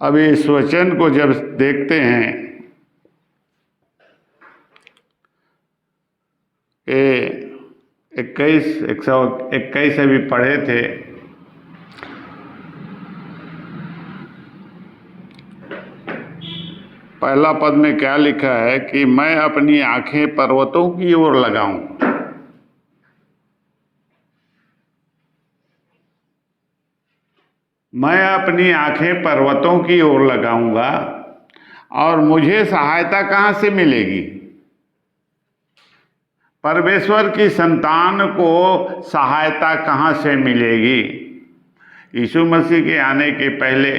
अब इस वचन को जब देखते हैं, ये 121 अभी पढ़े थे। पहला पद में क्या लिखा है कि मैं अपनी आंखें पर्वतों की ओर लगाऊं। मैं अपनी आंखें पर्वतों की ओर लगाऊंगा और मुझे सहायता कहां से मिलेगी। परमेश्वर की संतान को सहायता कहां से मिलेगी। यीशु मसीह के आने के पहले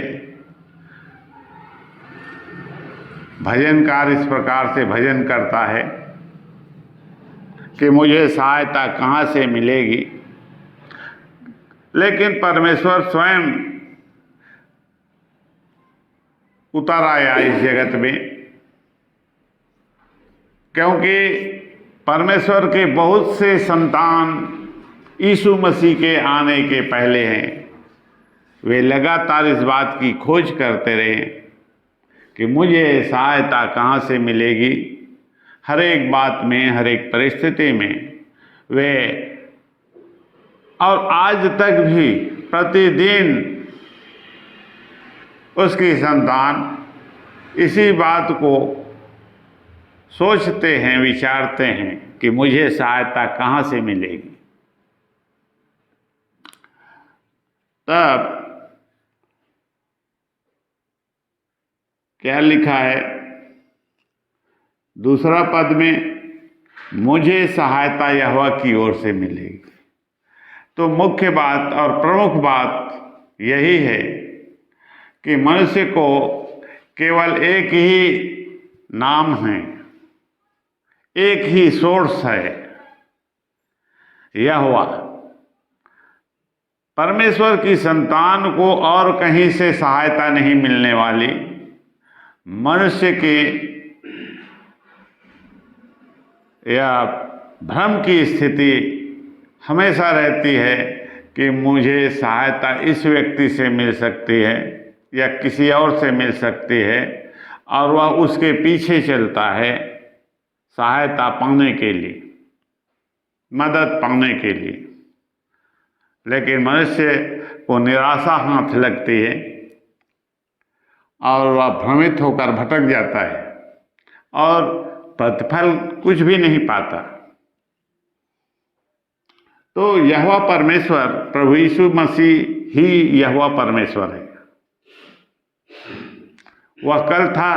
भजनकार इस प्रकार से भजन करता है कि मुझे सहायता कहां से मिलेगी। लेकिन परमेश्वर स्वयं उतर आया इस जगत में, क्योंकि परमेश्वर के बहुत से संतान यीशु मसीह के आने के पहले हैं। वे लगातार इस बात की खोज करते रहे कि मुझे सहायता कहाँ से मिलेगी। हर एक बात में, हर एक परिस्थिति में वे, और आज तक भी प्रतिदिन उसकी संतान इसी बात को सोचते हैं, विचारते हैं कि मुझे सहायता कहाँ से मिलेगी। तब क्या लिखा है दूसरा पद में, मुझे सहायता यहोवा की ओर से मिलेगी। तो मुख्य बात और प्रमुख बात यही है कि मनुष्य को केवल एक ही नाम है, एक ही सोर्स है, यहोवा। परमेश्वर की संतान को और कहीं से सहायता नहीं मिलने वाली। मनुष्य के या भ्रम की स्थिति हमेशा रहती है कि मुझे सहायता इस व्यक्ति से मिल सकती है या किसी और से मिल सकती है, और वह उसके पीछे चलता है सहायता पाने के लिए, मदद पाने के लिए। लेकिन मनुष्य को निराशा हाथ लगती है और वह भ्रमित होकर भटक जाता है और प्रतिफल कुछ भी नहीं पाता। तो यहोवा परमेश्वर, प्रभु यीशु मसीह ही यहोवा परमेश्वर है। वह कल था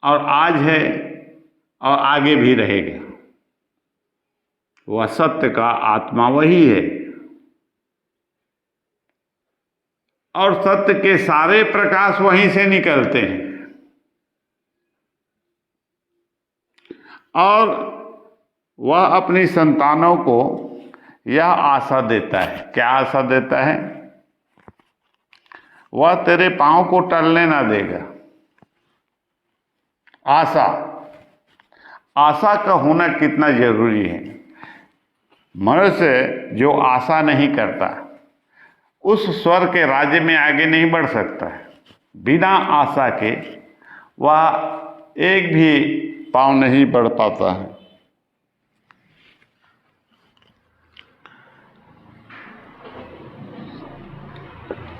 और आज है और आगे भी रहेगा। वह सत्य का आत्मा वही है और सत्य के सारे प्रकाश वहीं से निकलते हैं। और वह अपनी संतानों को यह आशा देता है। क्या आशा देता है? वह तेरे पांव को टलने ना देगा। आशा, आशा का होना कितना जरूरी है। मनुष्य जो आशा नहीं करता उस स्वर्ग के राज्य में आगे नहीं बढ़ सकता है। बिना आशा के वह एक भी पांव नहीं बढ़ पाता है।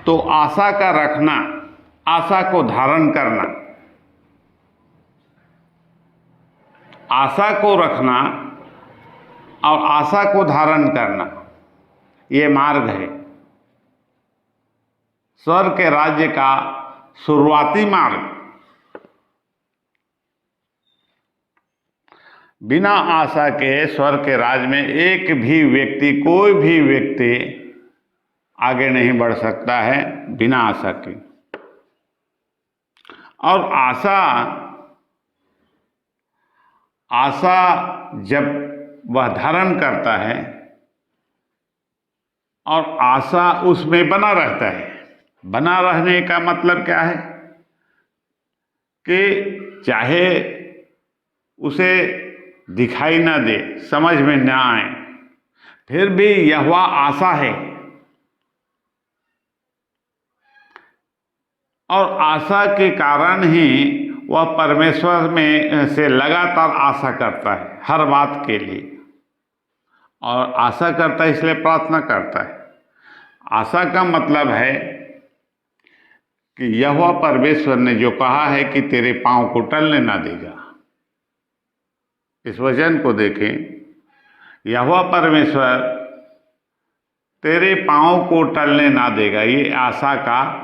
तो आशा का रखना, आशा को धारण करना, आशा को रखना और आशा को धारण करना, ये मार्ग है स्वर्ग के राज्य का शुरुआती मार्ग। बिना आशा के स्वर्ग के राज्य में एक भी व्यक्ति, कोई भी व्यक्ति आगे नहीं बढ़ सकता है बिना आशा के। और आशा जब वह धारण करता है और आशा उसमें बना रहता है। बना रहने का मतलब क्या है कि चाहे उसे दिखाई ना दे, समझ में ना आए, फिर भी यहोवा आशा है। और आशा के कारण ही वह परमेश्वर में से लगातार आशा करता है हर बात के लिए। और आशा करता है इसलिए प्रार्थना करता है। आशा का मतलब है कि यहोवा परमेश्वर ने जो कहा है कि तेरे पांव को टलने ना देगा। इस वचन को देखें, यहोवा परमेश्वर तेरे पांव को टलने ना देगा, ये आशा का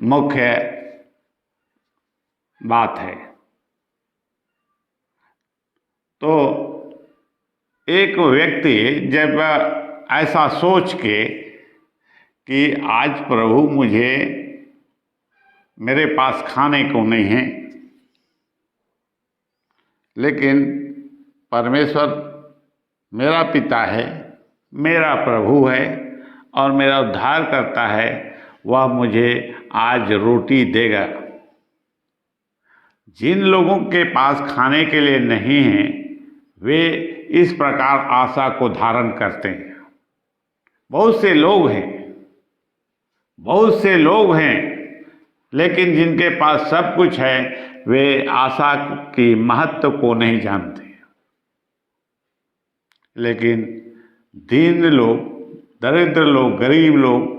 मुख्य बात है। तो एक व्यक्ति जब ऐसा सोच के कि आज प्रभु मुझे मेरे पास खाने को नहीं है, लेकिन परमेश्वर मेरा पिता है, मेरा प्रभु है और मेरा उद्धार करता है, वह मुझे आज रोटी देगा। जिन लोगों के पास खाने के लिए नहीं है वे इस प्रकार आशा को धारण करते हैं। बहुत से लोग हैं लेकिन जिनके पास सब कुछ है वे आशा की महत्व को नहीं जानते। लेकिन दीन लोग, दरिद्र लोग, गरीब लोग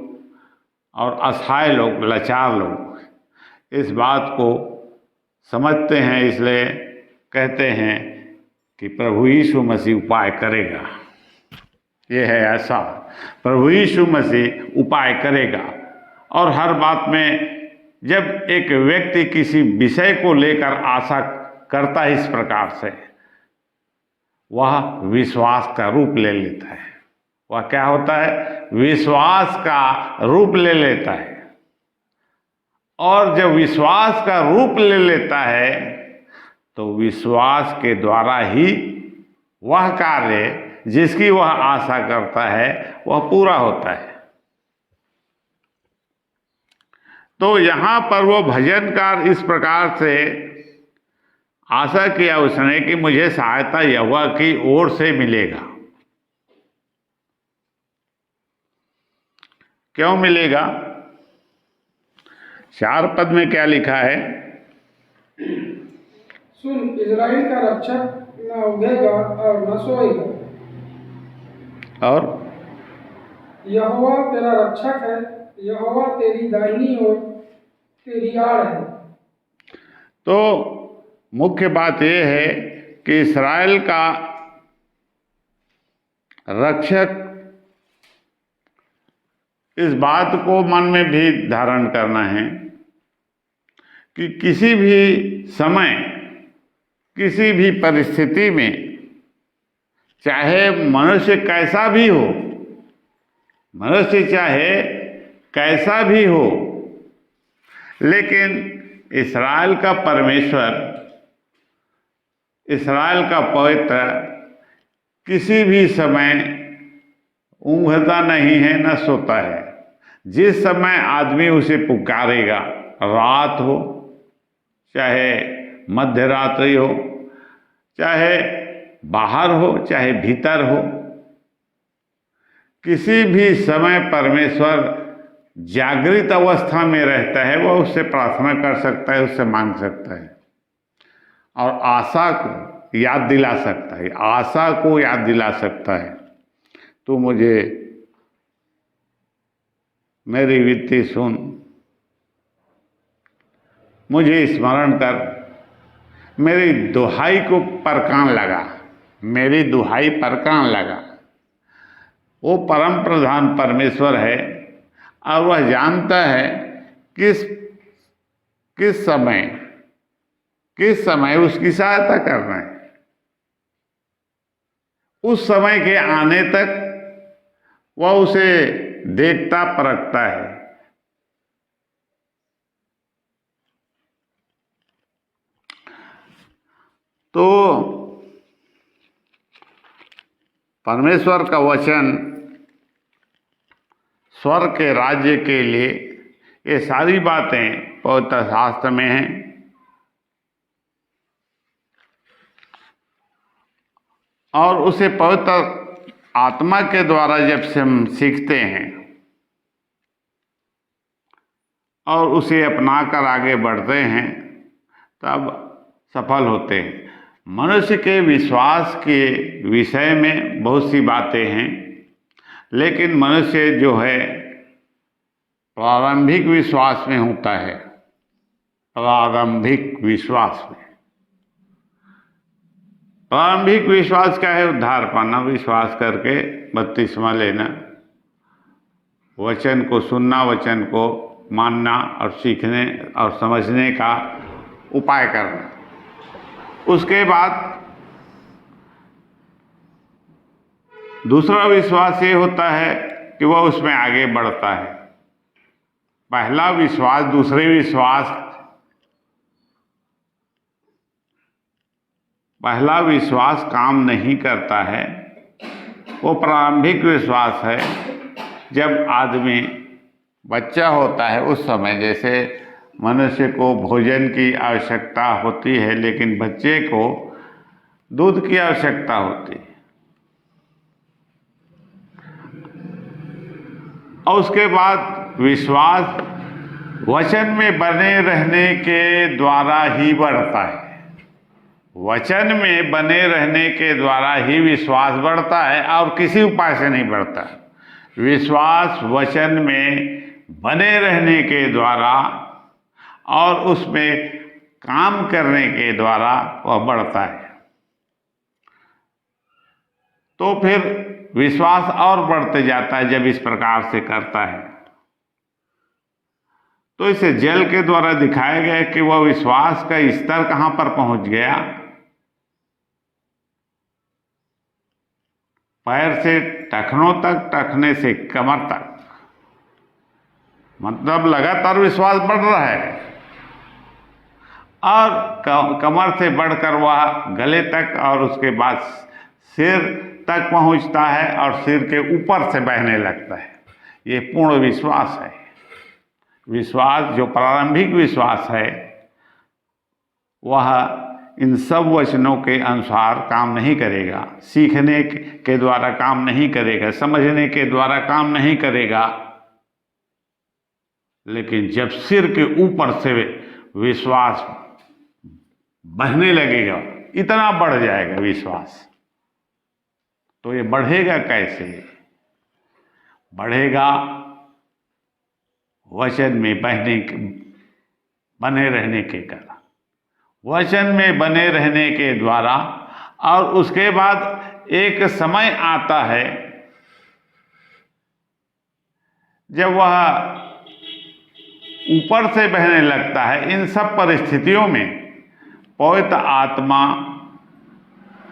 और असहाय लोग, लाचार लोग इस बात को समझते हैं, इसलिए कहते हैं कि प्रभु यीशु मसीह उपाय करेगा। ये है ऐसा, प्रभु यीशु मसीह उपाय करेगा। और हर बात में जब एक व्यक्ति किसी विषय को लेकर आशा करता है इस प्रकार से, वह विश्वास का रूप ले लेता है। वह क्या होता है? विश्वास का रूप ले लेता है। और जब विश्वास का रूप ले लेता है तो विश्वास के द्वारा ही वह कार्य जिसकी वह आशा करता है वह पूरा होता है। तो यहाँ पर वो भजनकार इस प्रकार से आशा किया उसने कि मुझे सहायता यहोवा की ओर से मिलेगा। क्यों मिलेगा? 4 पद में क्या लिखा है? सुन, इज़राइल का रक्षक न उगेगा और न सोएगा। और यहोवा तेरा रक्षक है, यहोवा तेरी दाहिनी ओर तेरी आड़ है। तो मुख्य बात यह है कि इस्राएल का रक्षक, इस बात को मन में भी धारण करना है कि किसी भी समय, किसी भी परिस्थिति में, चाहे मनुष्य कैसा भी हो, मनुष्य चाहे कैसा भी हो, लेकिन इस्राएल का परमेश्वर, इस्राएल का पवित्र किसी भी समय ऊँघता नहीं है न सोता है। जिस समय आदमी उसे पुकारेगा, रात हो चाहे मध्य रात्रि हो, चाहे बाहर हो चाहे भीतर हो, किसी भी समय परमेश्वर जागृत अवस्था में रहता है। वह उससे प्रार्थना कर सकता है, उससे मांग सकता है और आशा को याद दिला सकता है, आशा को याद दिला सकता है। तू मुझे मेरी विनती सुन, मुझे स्मरण कर, मेरी दुहाई को पर कान लगा, मेरी दुहाई पर कान लगा। वो परम प्रधान परमेश्वर है और वह जानता है किस समय उसकी सहायता करना है। उस समय के आने तक वह उसे देखता परखता है। तो परमेश्वर का वचन स्वर्ग के राज्य के लिए, ये सारी बातें पवित्र शास्त्र में हैं। और उसे पवित्र आत्मा के द्वारा जब से हम सीखते हैं और उसे अपना कर आगे बढ़ते हैं तब सफल होते हैं। मनुष्य के विश्वास के विषय में बहुत सी बातें हैं, लेकिन मनुष्य जो है प्रारंभिक विश्वास में होता है। प्रारंभिक विश्वास में, प्रारंभिक विश्वास क्या है? उद्धार पाना, विश्वास करके बपतिस्मा लेना, वचन को सुनना, वचन को मानना और सीखने और समझने का उपाय करना। उसके बाद दूसरा विश्वास ये होता है कि वह उसमें आगे बढ़ता है। पहला विश्वास दूसरे विश्वास, पहला विश्वास काम नहीं करता है। वो प्रारंभिक विश्वास है। जब आदमी बच्चा होता है उस समय, जैसे मनुष्य को भोजन की आवश्यकता होती है, लेकिन बच्चे को दूध की आवश्यकता होती है। और उसके बाद विश्वास वचन में बने रहने के द्वारा ही बढ़ता है। वचन में बने रहने के द्वारा ही विश्वास बढ़ता है और किसी उपाय से नहीं बढ़ता। विश्वास वचन में बने रहने के द्वारा और उसमें काम करने के द्वारा वह बढ़ता है। तो फिर विश्वास और बढ़ते जाता है जब इस प्रकार से करता है। तो इसे जल के द्वारा दिखाया गया कि वह विश्वास का स्तर कहां पर पहुंच गया। पैर से टखनों तक, टखने से कमर तक, मतलब लगातार विश्वास बढ़ रहा है। और कमर से बढ़कर वह गले तक और उसके बाद सिर तक पहुंचता है और सिर के ऊपर से बहने लगता है। ये पूर्ण विश्वास है। विश्वास जो प्रारंभिक विश्वास है वह इन सब वचनों के अनुसार काम नहीं करेगा, सीखने के द्वारा काम नहीं करेगा, समझने के द्वारा काम नहीं करेगा। लेकिन जब सिर के ऊपर से विश्वास बहने लगेगा, इतना बढ़ जाएगा विश्वास, तो ये बढ़ेगा कैसे? बढ़ेगा वचन में बने रहने के कारण, वचन में बने रहने के द्वारा। और उसके बाद एक समय आता है जब वह ऊपर से बहने लगता है। इन सब परिस्थितियों में पवित्र आत्मा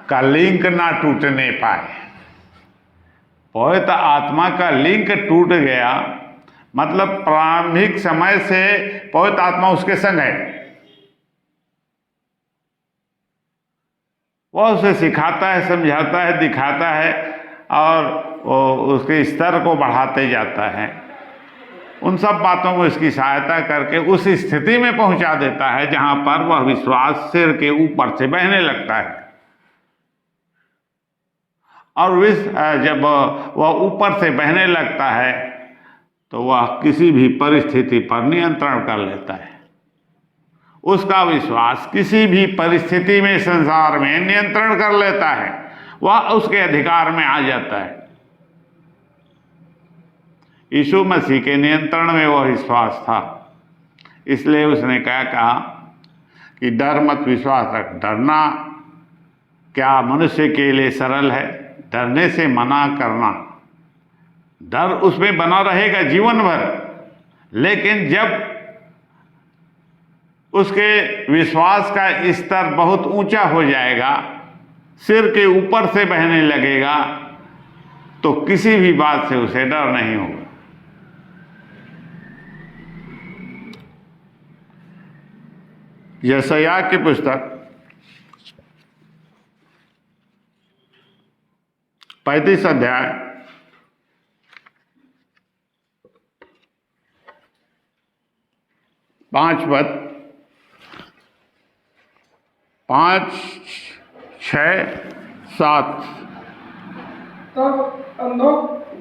का लिंक ना टूटने पाए। पवित्र आत्मा का लिंक टूट गया मतलब प्रारंभिक समय से पवित्र आत्मा उसके संग है। वह उसे सिखाता है, समझाता है, दिखाता है और उसके स्तर को बढ़ाते जाता है। उन सब बातों को इसकी सहायता करके उस स्थिति में पहुंचा देता है जहां पर वह विश्वास सिर के ऊपर से बहने लगता है। और जब वह ऊपर से बहने लगता है तो वह किसी भी परिस्थिति पर नियंत्रण कर लेता है। उसका विश्वास किसी भी परिस्थिति में संसार में नियंत्रण कर लेता है, वह उसके अधिकार में आ जाता है। यीशु मसीह के नियंत्रण में वह विश्वास था, इसलिए उसने क्या कहा कि डर मत, विश्वास रख। डरना क्या मनुष्य के लिए सरल है? डरने से मना करना, डर उसमें बना रहेगा जीवन भर। लेकिन जब उसके विश्वास का स्तर बहुत ऊंचा हो जाएगा, सिर के ऊपर से बहने लगेगा, तो किसी भी बात से उसे डर नहीं होगा। यशायाह की पुस्तक 35 अध्याय 5 पद 5, 6, 7। तब अंधों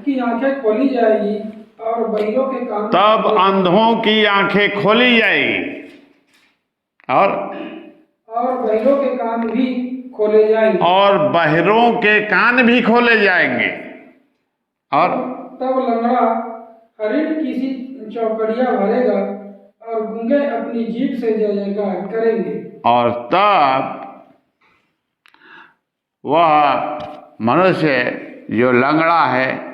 की आंखें खोली जाएगी और और बहिरों के कान तब अंधों की आंखें खोली जाएगी और बहिरों के कान भी खोले जाएंगे। और बहरों के कान भी खोले जाएंगे। और तब लंगड़ा हरिण की सी चौकड़ियां भरेगा और गूंगे अपनी जीभ से जय जयकार करेंगे। और तब वह मनुष्य जो लंगड़ा है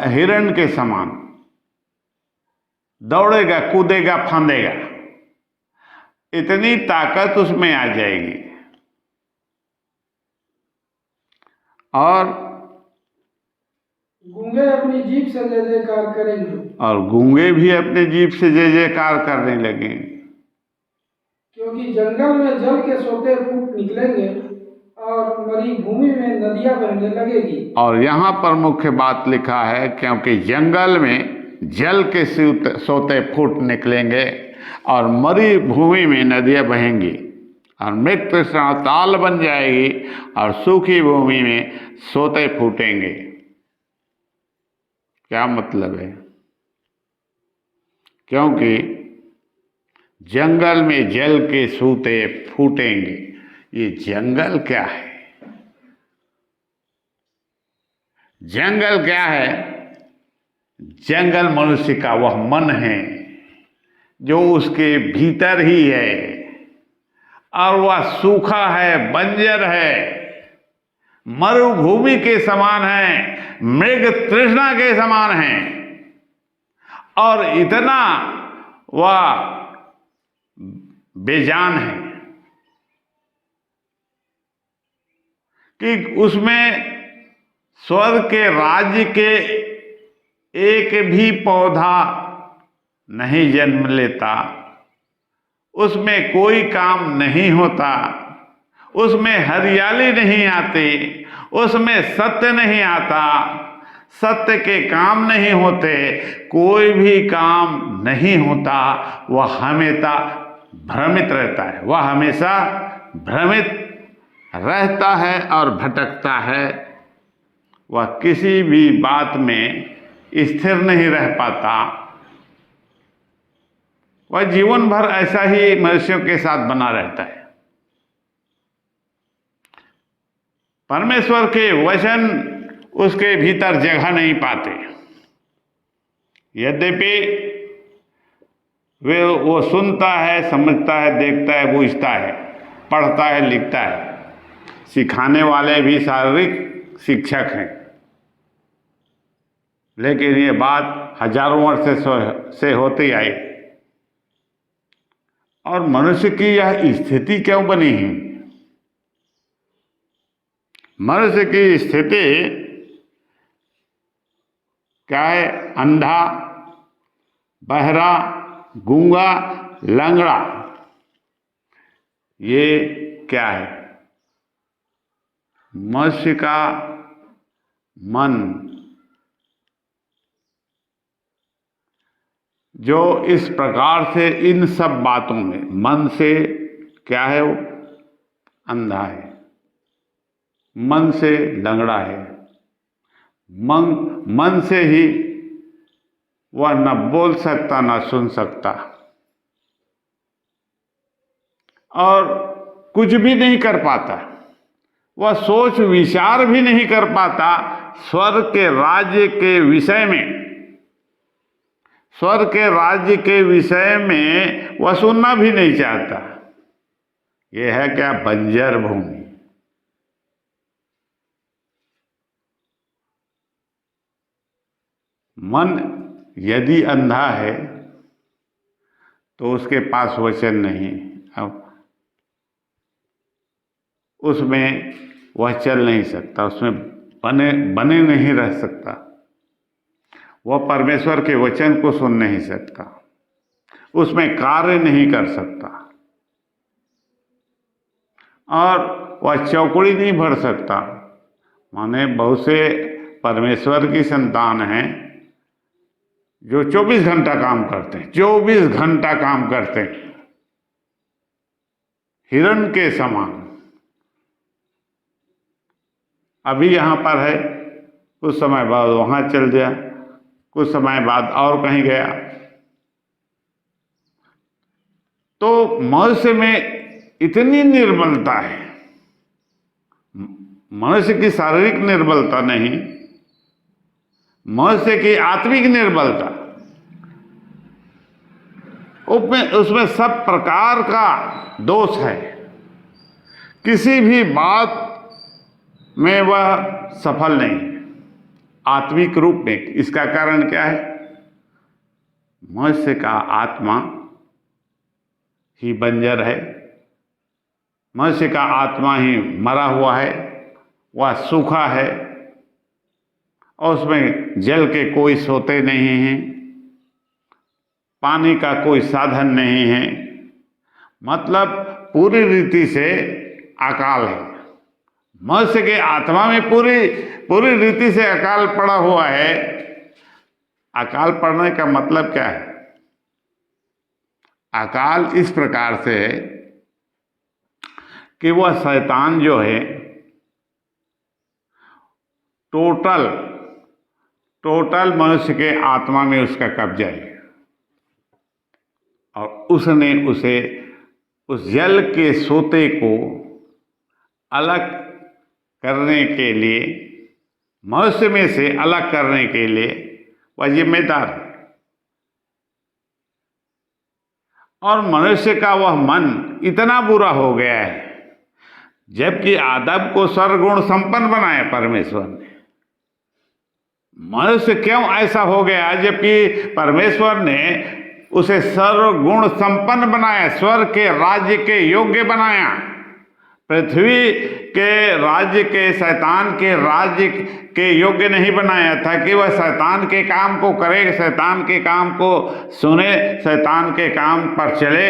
हिरण के समान दौड़ेगा, कूदेगा, फांदेगा, इतनी ताकत उसमें आ जाएगी। और गूंगे अपनी जीभ से जय जयकार करेंगे। और गूंगे भी अपने जीभ से जय जयकार करने लगेंगे। क्योंकि जंगल में जल के सोते फूट निकलेंगे और मरी भूमि में नदियां बहने लगेगी। और यहाँ पर मुख्य बात लिखा है, क्योंकि जंगल में जल के सोते फूट निकलेंगे और मरी भूमि में नदियां बहेंगी और मृत तृष्णा ताल बन जाएगी और सूखी भूमि में सोते फूटेंगे। क्या मतलब है? क्योंकि जंगल में जल के सूते फूटेंगे। ये जंगल क्या है? जंगल क्या है? जंगल मनुष्य का वह मन है जो उसके भीतर ही है और वह सूखा है, बंजर है, मरुभूमि के समान है, मृग तृष्णा के समान है और इतना वह बेजान है कि उसमें स्वर्ग के राज्य के एक भी पौधा नहीं जन्म लेता, उसमें कोई काम नहीं होता, उसमें हरियाली नहीं आती, उसमें सत्य नहीं आता, सत्य के काम नहीं होते, कोई भी काम नहीं होता। वह हमेशा भ्रमित रहता है, वह हमेशा भ्रमित रहता है और भटकता है। वह किसी भी बात में स्थिर नहीं रह पाता। वह जीवन भर ऐसा ही मनुष्यों के साथ बना रहता है। परमेश्वर के वचन उसके भीतर जगह नहीं पाते। यद्यपि वो सुनता है, समझता है, देखता है, बूझता है, पढ़ता है, लिखता है। सिखाने वाले भी शारीरिक शिक्षक हैं, लेकिन ये बात हजारों वर्ष से होती आई। और मनुष्य की यह स्थिति क्यों बनी है? मनुष्य की स्थिति क्या है? अंधा, बहरा, गूंगा, लंगड़ा, ये क्या है? मनुष्य का मन जो इस प्रकार से इन सब बातों में मन से क्या है? वो अंधा है, मन से लंगड़ा है, मन से ही वह न बोल सकता न सुन सकता और कुछ भी नहीं कर पाता। वह सोच विचार भी नहीं कर पाता स्वर्ग के राज्य के विषय में। स्वर्ग के राज्य के विषय में वह सुनना भी नहीं चाहता। यह है क्या? बंजर भूमि। मन यदि अंधा है तो उसके पास वचन नहीं, अब उसमें वह चल नहीं सकता, उसमें बने नहीं रह सकता। वह परमेश्वर के वचन को सुन नहीं सकता, उसमें कार्य नहीं कर सकता और वह चौकड़ी नहीं भर सकता। माने बहुत से परमेश्वर की संतान हैं जो 24 घंटा काम करते हैं, 24 घंटा काम करते हैं, हिरण के समान। अभी यहाँ पर है कुछ समय बाद वहाँ चल गया, कुछ समय बाद और कहीं गया। तो मनुष्य में इतनी निर्बलता है, मनुष्य की शारीरिक निर्बलता नहीं, मनुष्य की आत्मिक निर्बलता, उसमें सब प्रकार का दोष है। किसी भी बात में वह सफल नहीं है आत्मिक रूप में। इसका कारण क्या है? मनुष्य का आत्मा ही बंजर है, मनुष्य का आत्मा ही मरा हुआ है, वह सूखा है और उसमें जल के कोई सोते नहीं हैं, पानी का कोई साधन नहीं है, मतलब पूरी रीति से अकाल है। मनुष्य के आत्मा में पूरी रीति से अकाल पड़ा हुआ है। अकाल पड़ने का मतलब क्या है? अकाल इस प्रकार से है कि वह शैतान जो है टोटल मनुष्य के आत्मा में उसका कब्जा है और उसने उसे उस जल के सोते को अलग करने के लिए, मनुष्य में से अलग करने के लिए वह जिम्मेदार है। और मनुष्य का वह मन इतना बुरा हो गया है, जबकि आदम को सर्वगुण संपन्न बनाया परमेश्वर ने। मनुष्य क्यों ऐसा हो गया? जबकि परमेश्वर ने उसे सर्वगुण संपन्न बनाया, स्वर्ग के राज्य के योग्य बनाया, पृथ्वी के राज्य के, शैतान के राज्य के योग्य नहीं बनाया था कि वह शैतान के काम को करे, शैतान के काम को सुने, शैतान के काम पर चले,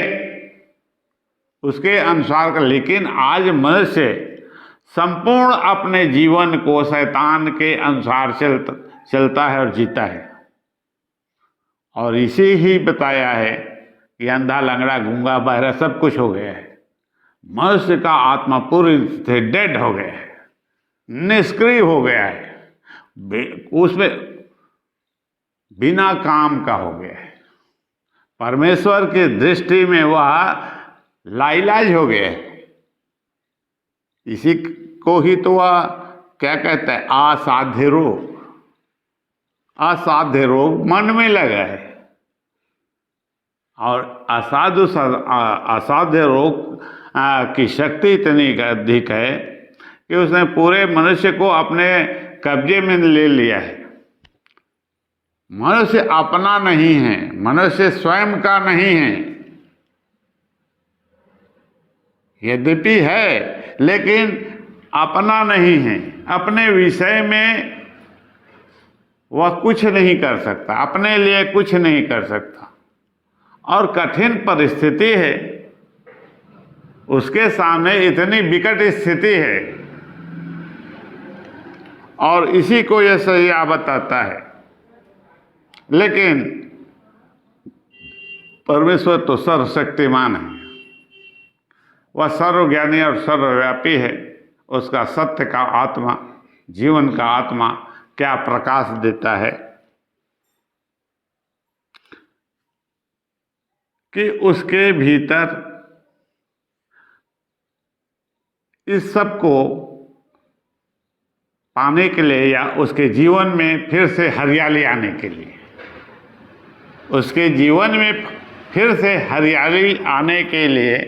उसके अनुसार का। लेकिन आज मनुष्य संपूर्ण अपने जीवन को शैतान के अनुसार चलता है और जीता है। और इसी ही बताया है कि अंधा, लंगड़ा, गूंगा, बहरा सब कुछ हो गया है। मनुष्य का आत्मा पूरी से डेड हो गया है, निष्क्रिय हो गया है, उसमें बिना काम का हो गया है। परमेश्वर की दृष्टि में वह लाइलाज हो गया है। इसी को ही तो वह क्या कहता है? असाध्य रोग। असाध्य रोग मन में लगा है और असाध्य रोग की शक्ति इतनी अधिक है कि उसने पूरे मनुष्य को अपने कब्जे में ले लिया है। मनुष्य अपना नहीं है, मनुष्य स्वयं का नहीं है। यद्यपि है लेकिन अपना नहीं है। अपने विषय में वह कुछ नहीं कर सकता, अपने लिए कुछ नहीं कर सकता। और कठिन परिस्थिति है, उसके सामने इतनी विकट स्थिति है। और इसी को यह सैया बताता है। लेकिन परमेश्वर तो सर्वशक्तिमान है, वह सर्वज्ञानी और सर्वव्यापी है। उसका सत्य का आत्मा, जीवन का आत्मा क्या प्रकाश देता है कि उसके भीतर इस सब को पाने के लिए या उसके जीवन में फिर से हरियाली आने के लिए, उसके जीवन में फिर से हरियाली आने के लिए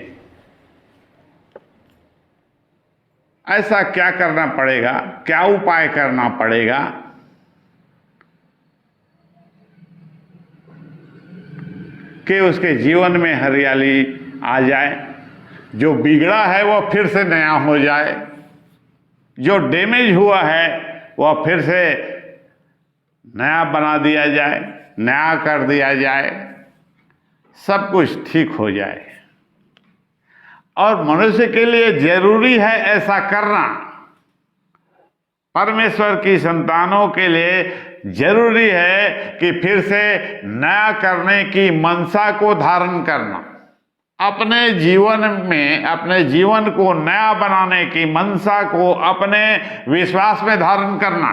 ऐसा क्या करना पड़ेगा, क्या उपाय करना पड़ेगा कि उसके जीवन में हरियाली आ जाए, जो बिगड़ा है वह फिर से नया हो जाए, जो डैमेज हुआ है वह फिर से नया बना दिया जाए, नया कर दिया जाए, सब कुछ ठीक हो जाए। और मनुष्य के लिए जरूरी है ऐसा करना। परमेश्वर की संतानों के लिए जरूरी है कि फिर से नया करने की मनसा को धारण करना, अपने जीवन में अपने जीवन को नया बनाने की मनसा को अपने विश्वास में धारण करना।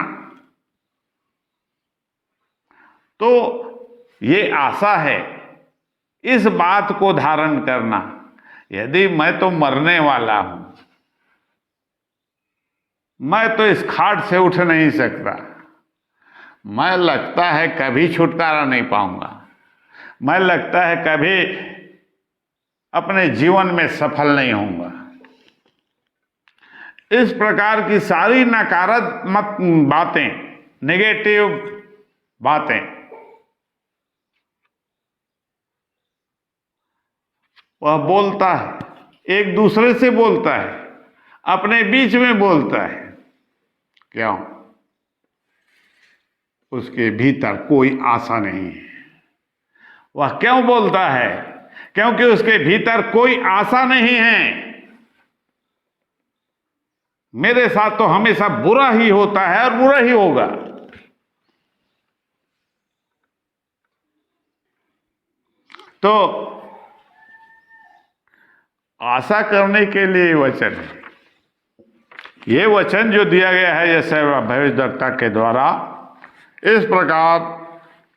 तो ये आशा है, इस बात को धारण करना, यदि मैं तो मरने वाला हूं, मैं तो इस खाट से उठ नहीं सकता, मैं लगता है कभी छुटकारा नहीं पाऊंगा, मैं लगता है कभी अपने जीवन में सफल नहीं होऊंगा, इस प्रकार की सारी नकारात्मक बातें, नेगेटिव बातें वह बोलता है, एक दूसरे से बोलता है, अपने बीच में बोलता है। क्यों? उसके भीतर कोई आशा नहीं है। वह क्यों बोलता है? क्योंकि उसके भीतर कोई आशा नहीं है। मेरे साथ तो हमेशा बुरा ही होता है और बुरा ही होगा। तो आशा करने के लिए वचन है। ये वचन जो दिया गया है जैसे भविष्यद्वक्ता के द्वारा, इस प्रकार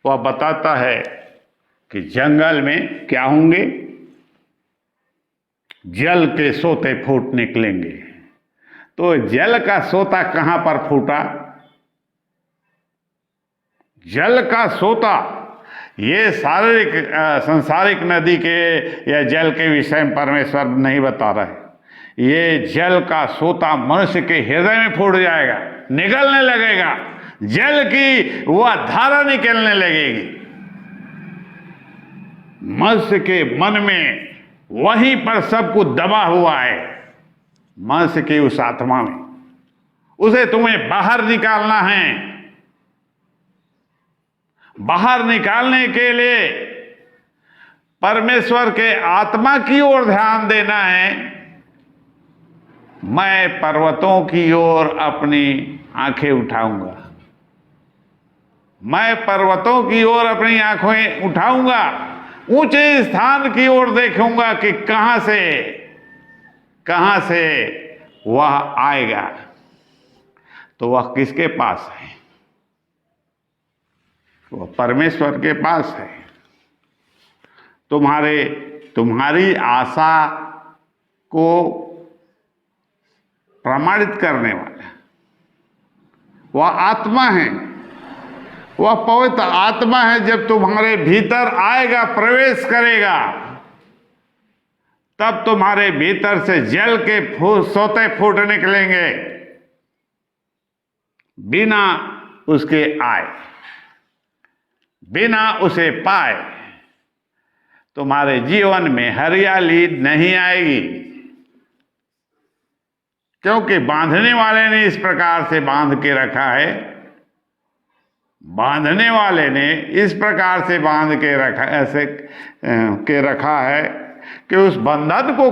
वह बताता है कि जंगल में क्या होंगे? जल के सोते फूट निकलेंगे। तो जल का सोता कहां पर फूटा? जल का सोता, ये शारीरिक सांसारिक नदी के या जल के विषय में परमेश्वर नहीं बता रहे। ये जल का सोता मनुष्य के हृदय में फूट जाएगा, निकलने लगेगा, जल की वह धारा निकलने लगेगी। मनुष्य के मन में वहीं पर सब कुछ दबा हुआ है, मनुष्य की उस आत्मा में। उसे तुम्हें बाहर निकालना है। बाहर निकालने के लिए परमेश्वर के आत्मा की ओर ध्यान देना है। मैं पर्वतों की ओर अपनी आंखें उठाऊंगा, मैं पर्वतों की ओर अपनी आंखें उठाऊंगा, ऊंचे स्थान की ओर देखूंगा कि कहां से वह आएगा। तो वह किसके पास है? वह परमेश्वर के पास है। तुम्हारी आशा को प्रमाणित करने वाला वह आत्मा है, वह पवित्र आत्मा है। जब तुम्हारे भीतर आएगा, प्रवेश करेगा, तब तुम्हारे भीतर से जल के सोते फूट निकलेंगे, बिना उसके आए, बिना उसे पाए तुम्हारे जीवन में हरियाली नहीं आएगी। क्योंकि बांधने वाले ने इस प्रकार से बांध के रखा है, बांधने वाले ने इस प्रकार से बांध के रखा, ऐसे के रखा है कि उस बंधन को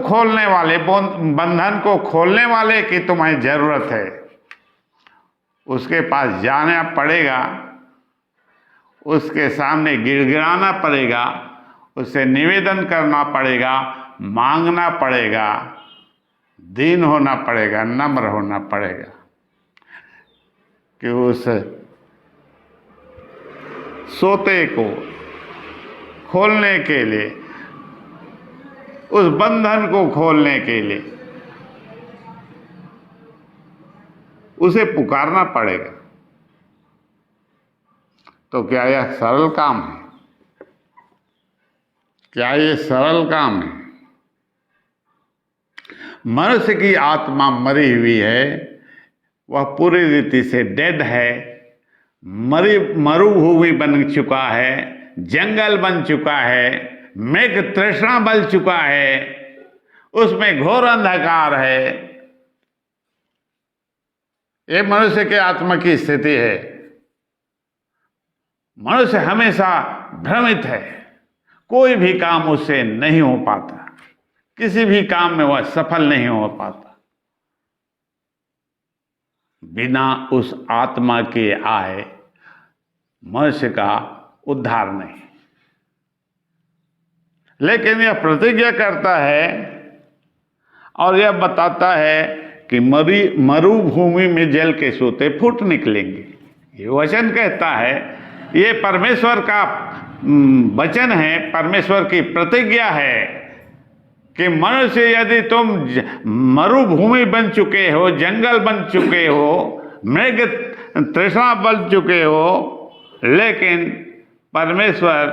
खोलने वाले की तुम्हें जरूरत है। उसके पास जाना पड़ेगा, उसके सामने गिड़गिड़ाना पड़ेगा, उससे निवेदन करना पड़ेगा, मांगना पड़ेगा, दीन होना पड़ेगा, नम्र होना पड़ेगा कि उस सोते को खोलने के लिए, उस बंधन को खोलने के लिए उसे पुकारना पड़ेगा। तो क्या यह सरल काम है? क्या ये सरल काम है? मनुष्य की आत्मा मरी हुई है, वह पूरी रीति से डेड है, मरुभूमि बन चुका है, जंगल बन चुका है, मेघ तृष्णा बल चुका है, उसमें घोर अंधकार है। ये मनुष्य के आत्मा की स्थिति है। मनुष्य हमेशा भ्रमित है, कोई भी काम उससे नहीं हो पाता, किसी भी काम में वह सफल नहीं हो पाता बिना उस आत्मा के आए। मनुष्य का उद्धार नहीं। लेकिन यह प्रतिज्ञा करता है और यह बताता है कि मरुभूमि में जल के सोते फूट निकलेंगे। ये वचन कहता है ये परमेश्वर का वचन है, परमेश्वर की प्रतिज्ञा है कि मनुष्य यदि तुम मरुभूमि बन चुके हो, जंगल बन चुके हो, मृग तृष्णा बन चुके हो, लेकिन परमेश्वर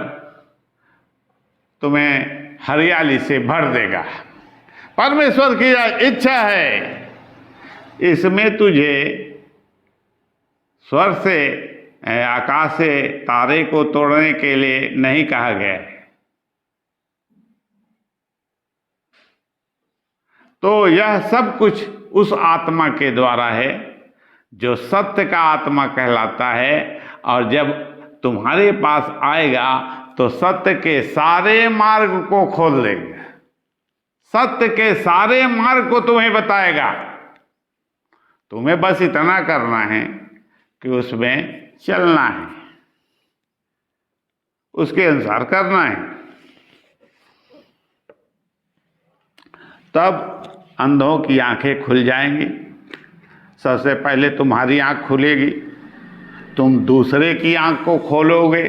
तुम्हें हरियाली से भर देगा। परमेश्वर की इच्छा है। इसमें तुझे स्वर्ग से, आकाश से तारे को तोड़ने के लिए नहीं कहा गया है। तो यह सब कुछ उस आत्मा के द्वारा है जो सत्य का आत्मा कहलाता है, और जब तुम्हारे पास आएगा तो सत्य के सारे मार्ग को खोल देगा, सत्य के सारे मार्ग को तुम्हें बताएगा। तुम्हें बस इतना करना है कि उसमें चलना है, उसके अनुसार करना है। तब अंधों की आंखें खुल जाएंगी। सबसे पहले तुम्हारी आंख खुलेगी, तुम दूसरे की आंख को खोलोगे।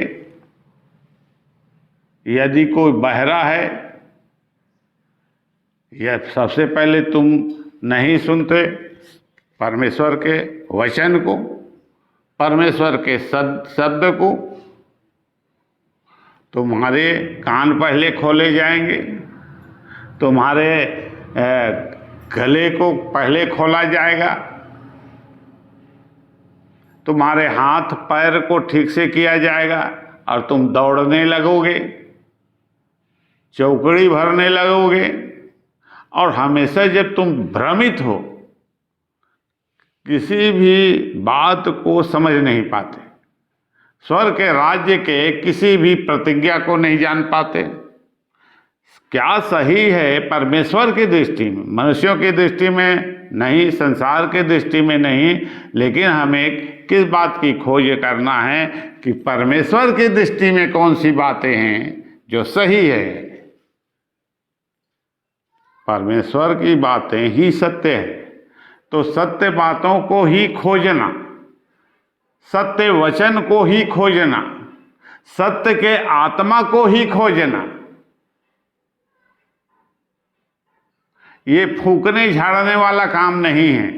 यदि कोई बहरा है, या सबसे पहले तुम नहीं सुनते परमेश्वर के वचन को, परमेश्वर के शब्द को, तुम्हारे कान पहले खोले जाएंगे, तुम्हारे गले को पहले खोला जाएगा, तुम्हारे हाथ पैर को ठीक से किया जाएगा और तुम दौड़ने लगोगे, चौकड़ी भरने लगोगे। और हमेशा जब तुम भ्रमित हो, किसी भी बात को समझ नहीं पाते, स्वर्ग के राज्य के किसी भी प्रतिज्ञा को नहीं जान पाते, क्या सही है परमेश्वर की दृष्टि में, मनुष्यों की दृष्टि में नहीं, संसार की दृष्टि में नहीं, लेकिन हमें किस बात की खोज करना है कि परमेश्वर की दृष्टि में कौन सी बातें हैं जो सही है। परमेश्वर की बातें ही सत्य है, तो सत्य बातों को ही खोजना, सत्य वचन को ही खोजना, सत्य के आत्मा को ही खोजना। ये फूकने झाड़ने वाला काम नहीं है।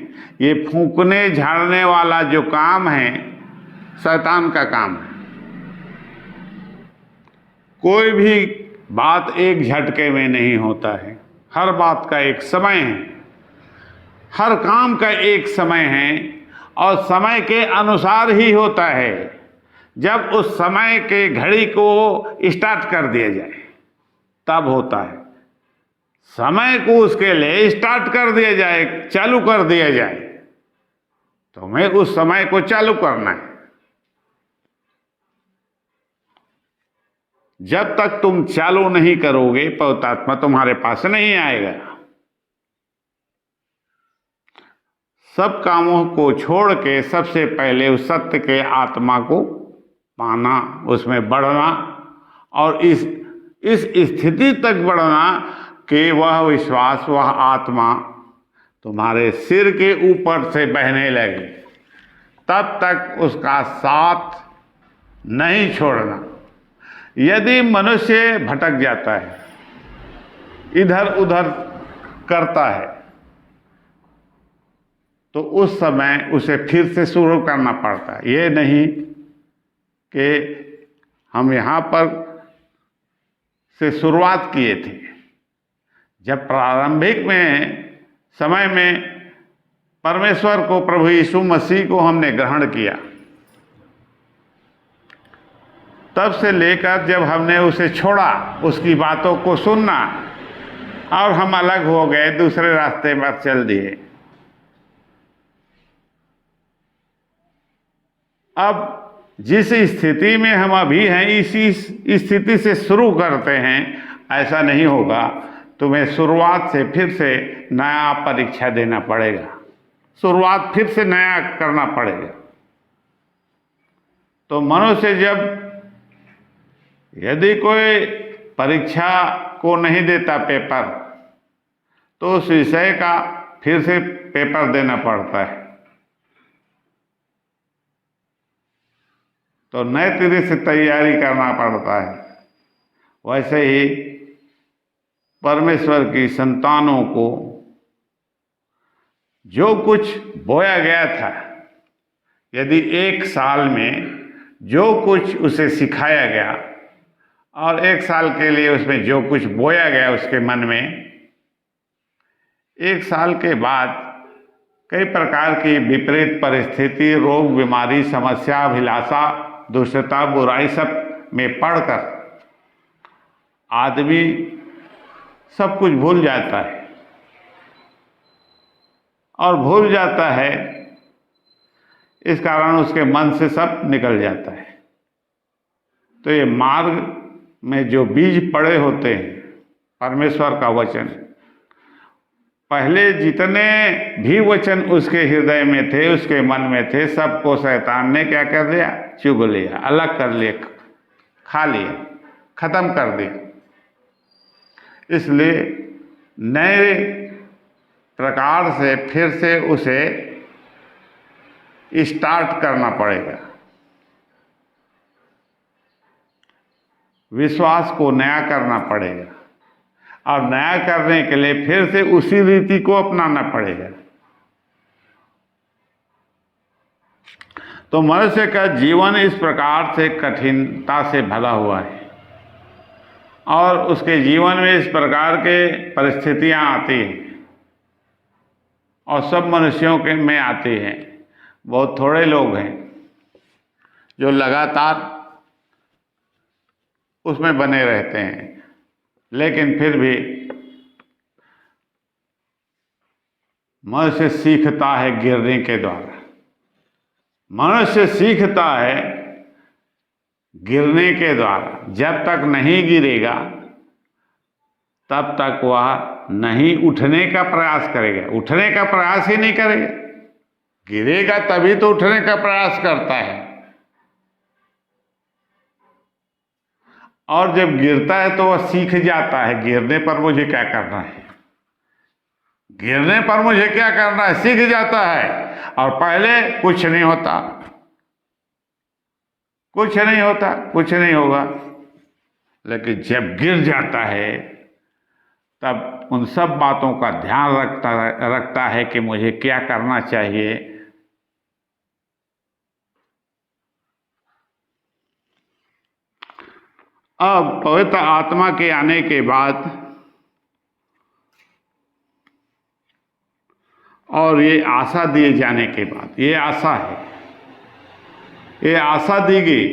ये फूकने झाड़ने वाला जो काम है शैतान का काम है। कोई भी बात एक झटके में नहीं होता है, हर बात का एक समय है, हर काम का एक समय है, और समय के अनुसार ही होता है। जब उस समय के घड़ी को स्टार्ट कर दिया जाए तब होता है। समय को उसके लिए स्टार्ट कर दिया जाए, चालू कर दिया जाए, तो हमें उस समय को चालू करना है। जब तक तुम चालू नहीं करोगे पवित्र आत्मा तुम्हारे पास नहीं आएगा। सब कामों को छोड़ के सबसे पहले उस सत्य के आत्मा को पाना, उसमें बढ़ना, और इस स्थिति तक बढ़ना कि वह विश्वास, वह आत्मा तुम्हारे सिर के ऊपर से बहने लगे। तब तक उसका साथ नहीं छोड़ना। यदि मनुष्य भटक जाता है, इधर उधर करता है, तो उस समय उसे फिर से शुरू करना पड़ता है। ये नहीं कि हम यहाँ पर से शुरुआत किए थे। जब प्रारंभिक में समय में परमेश्वर को, प्रभु यीशु मसीह को हमने ग्रहण किया, तब से लेकर जब हमने उसे छोड़ा, उसकी बातों को सुनना, और हम अलग हो गए, दूसरे रास्ते पर चल दिए। अब जिस स्थिति में हम अभी हैं, इसी स्थिति से शुरू करते हैं, ऐसा नहीं होगा। तुम्हें शुरुआत से फिर से नया परीक्षा देना पड़ेगा, शुरुआत फिर से नया करना पड़ेगा। तो मनुष्य जब, यदि कोई परीक्षा को नहीं देता पेपर, तो उस विषय का फिर से पेपर देना पड़ता है। तो नए सिरे से तैयारी करना पड़ता है। वैसे ही परमेश्वर की संतानों को जो कुछ बोया गया था, यदि 1 साल में जो कुछ उसे सिखाया गया और 1 साल के लिए उसमें जो कुछ बोया गया उसके मन में, 1 साल के बाद कई प्रकार की विपरीत परिस्थिति, रोग, बीमारी, समस्या, अभिलाषा, दुष्टता, बुराई सब में पड़कर आदमी सब कुछ भूल जाता है। और भूल जाता है, इस कारण उसके मन से सब निकल जाता है। तो ये मार्ग में जो बीज पड़े होते हैं, परमेश्वर का वचन, पहले जितने भी वचन उसके हृदय में थे, उसके मन में थे, सबको शैतान ने क्या कर दिया? चुग लिया, अलग कर लिया, खा लिया, खत्म कर दिया। इसलिए नए प्रकार से फिर से उसे स्टार्ट करना पड़ेगा। विश्वास को नया करना पड़ेगा और नया करने के लिए फिर से उसी रीति को अपनाना पड़ेगा। तो मनुष्य का जीवन इस प्रकार से कठिनता से भरा हुआ है और उसके जीवन में इस प्रकार के परिस्थितियां आती हैं और सब मनुष्यों के में आती हैं। बहुत थोड़े लोग हैं जो लगातार उसमें बने रहते हैं, लेकिन फिर भी मनुष्य सीखता है गिरने के द्वारा। मनुष्य सीखता है गिरने के द्वारा। जब तक नहीं गिरेगा तब तक वह नहीं उठने का प्रयास करेगा, उठने का प्रयास ही नहीं करेगा। गिरेगा तभी तो उठने का प्रयास करता है। और जब गिरता है तो वह सीख जाता है, गिरने पर मुझे क्या करना है, गिरने पर मुझे क्या करना है, सीख जाता है। और पहले कुछ नहीं होता, कुछ नहीं होता, कुछ नहीं होगा। लेकिन जब गिर जाता है तब उन सब बातों का ध्यान रखता है कि मुझे क्या करना चाहिए। अब पवित्र आत्मा के आने के बाद और ये आशा दिए जाने के बाद, ये आशा है, ये आशा दी गई,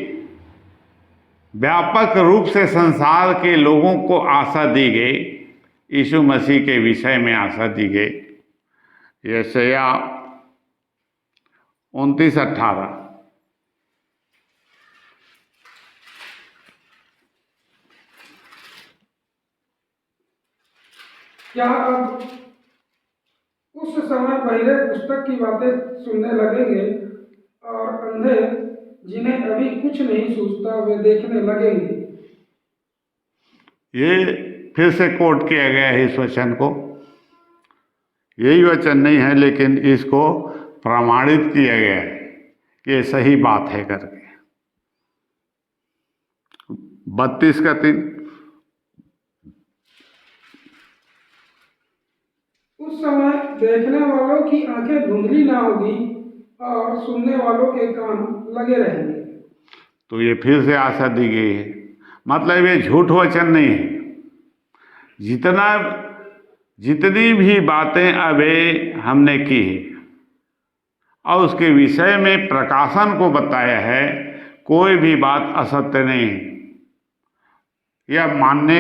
व्यापक रूप से संसार के लोगों को आशा दी गई, यीशु मसीह के विषय में आशा दी गई। यशायाह 29:18। क्या अब उस समय बहिरे पुस्तक की बातें सुनने लगेंगे और अंधे जिन्हें अभी कुछ नहीं सूझता वे देखने लगेंगे। ये फिर से कोट किया गया है इस वचन को। यही वचन नहीं है, लेकिन इसको प्रमाणित किया गया है कि ये सही बात है करके। 32:3। उस समय देखने वालों की आंखें धुंधली ना होगी और सुनने वालों के कान लगे रहेंगे। तो ये फिर से आशा दी गई है। मतलब ये झूठ वचन नहीं है। जितनी भी बातें अभी हमने की है और उसके विषय में प्रकाशन को बताया है, कोई भी बात असत्य नहीं है। यह मानने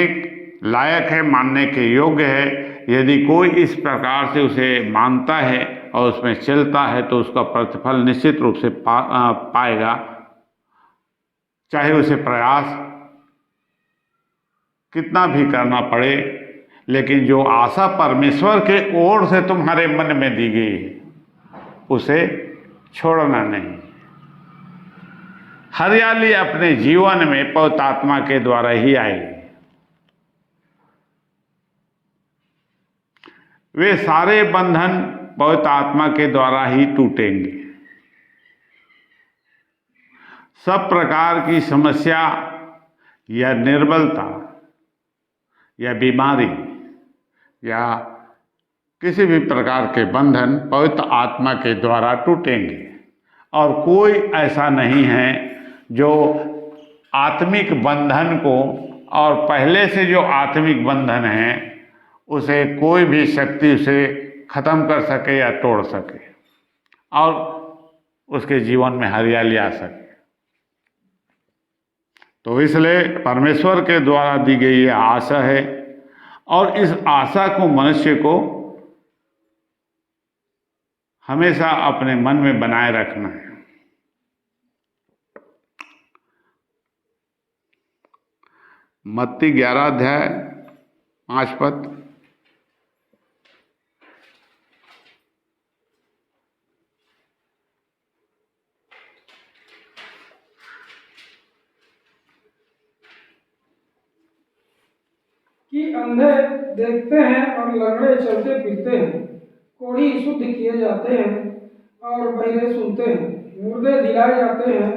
लायक है, मानने के योग्य है। यदि कोई इस प्रकार से उसे मानता है और उसमें चलता है तो उसका प्रतिफल निश्चित रूप से पाएगा, चाहे उसे प्रयास कितना भी करना पड़े। लेकिन जो आशा परमेश्वर के ओर से तुम्हारे मन में दी गई है, उसे छोड़ना नहीं। हरियाली अपने जीवन में पवित्र आत्मा के द्वारा ही आएगी। वे सारे बंधन पवित्र आत्मा के द्वारा ही टूटेंगे। सब प्रकार की समस्या या निर्बलता या बीमारी या किसी भी प्रकार के बंधन पवित्र आत्मा के द्वारा टूटेंगे। और कोई ऐसा नहीं है जो आत्मिक बंधन को, और पहले से जो आत्मिक बंधन है उसे कोई भी शक्ति उसे खत्म कर सके या तोड़ सके और उसके जीवन में हरियाली आ सके। तो इसलिए परमेश्वर के द्वारा दी गई ये आशा है, और इस आशा को मनुष्य को हमेशा अपने मन में बनाए रखना है। मत्ती 11 अध्याय 5 पद। कि अंधे देखते हैं और लंगड़े चलते फिरते हैं, कोढ़ी शुद्ध किए जाते हैं और बहरे सुनते हैं, मुर्दे दिलाए जाते हैं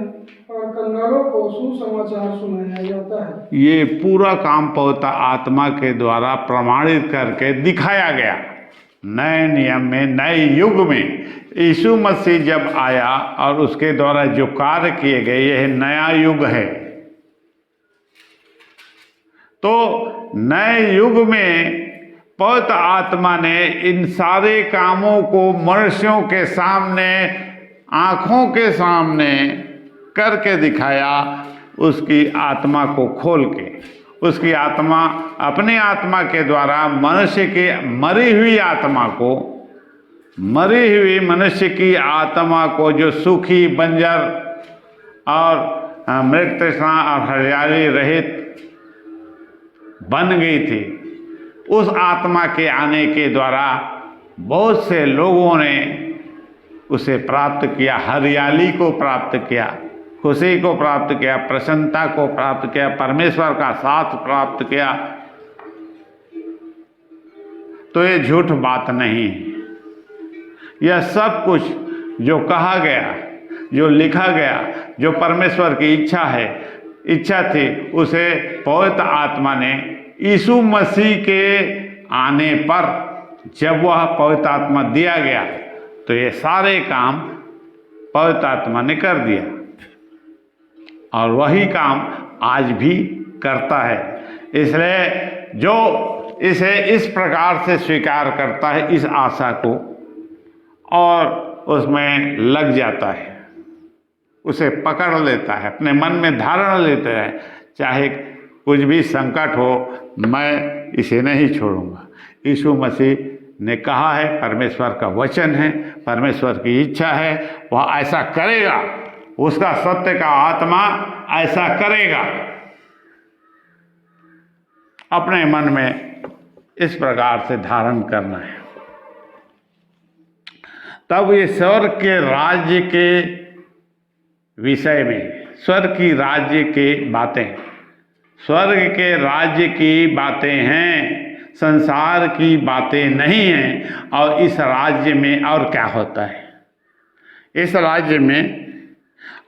और कंगालों को सुसमाचार सुनाया जाता है। ये पूरा काम पवित्र आत्मा के द्वारा प्रमाणित करके दिखाया गया। नए नियम में, नए युग में यीशु मसीह जब आया और उसके द्वारा जो कार्य किए गए, यह नया युग है। तो नए युग में पवित्र आत्मा ने इन सारे कामों को मनुष्यों के सामने, आंखों के सामने करके दिखाया, उसकी आत्मा को खोल के। उसकी आत्मा, अपनी आत्मा के द्वारा मनुष्य की मरी हुई आत्मा को, मरी हुई मनुष्य की आत्मा को जो सूखी, बंजर और मृत तृष्णा और हरियाली रहित बन गई थी, उस आत्मा के आने के द्वारा बहुत से लोगों ने उसे प्राप्त किया, हरियाली को प्राप्त किया, खुशी को प्राप्त किया, प्रसन्नता को प्राप्त किया, परमेश्वर का साथ प्राप्त किया। तो ये झूठ बात नहीं है। यह सब कुछ जो कहा गया, जो लिखा गया, जो परमेश्वर की इच्छा थी, उसे पवित्र आत्मा ने यीशु मसीह के आने पर, जब वह पवित्र आत्मा दिया गया, तो ये सारे काम पवित्र आत्मा ने कर दिया, और वही काम आज भी करता है। इसलिए जो इसे इस प्रकार से स्वीकार करता है, इस आशा को, और उसमें लग जाता है, उसे पकड़ लेता है, अपने मन में धारण लेता है, चाहे कुछ भी संकट हो, मैं इसे नहीं छोड़ूंगा। यीशु मसीह ने कहा है, परमेश्वर का वचन है, परमेश्वर की इच्छा है, वह ऐसा करेगा, उसका सत्य का आत्मा ऐसा करेगा। अपने मन में इस प्रकार से धारण करना है, तब ये स्वर्ग के राज्य के विषय में, स्वर्ग की राज्य की बातें, स्वर्ग के राज्य की बातें हैं, संसार की बातें नहीं हैं। और इस राज्य में और क्या होता है, इस राज्य में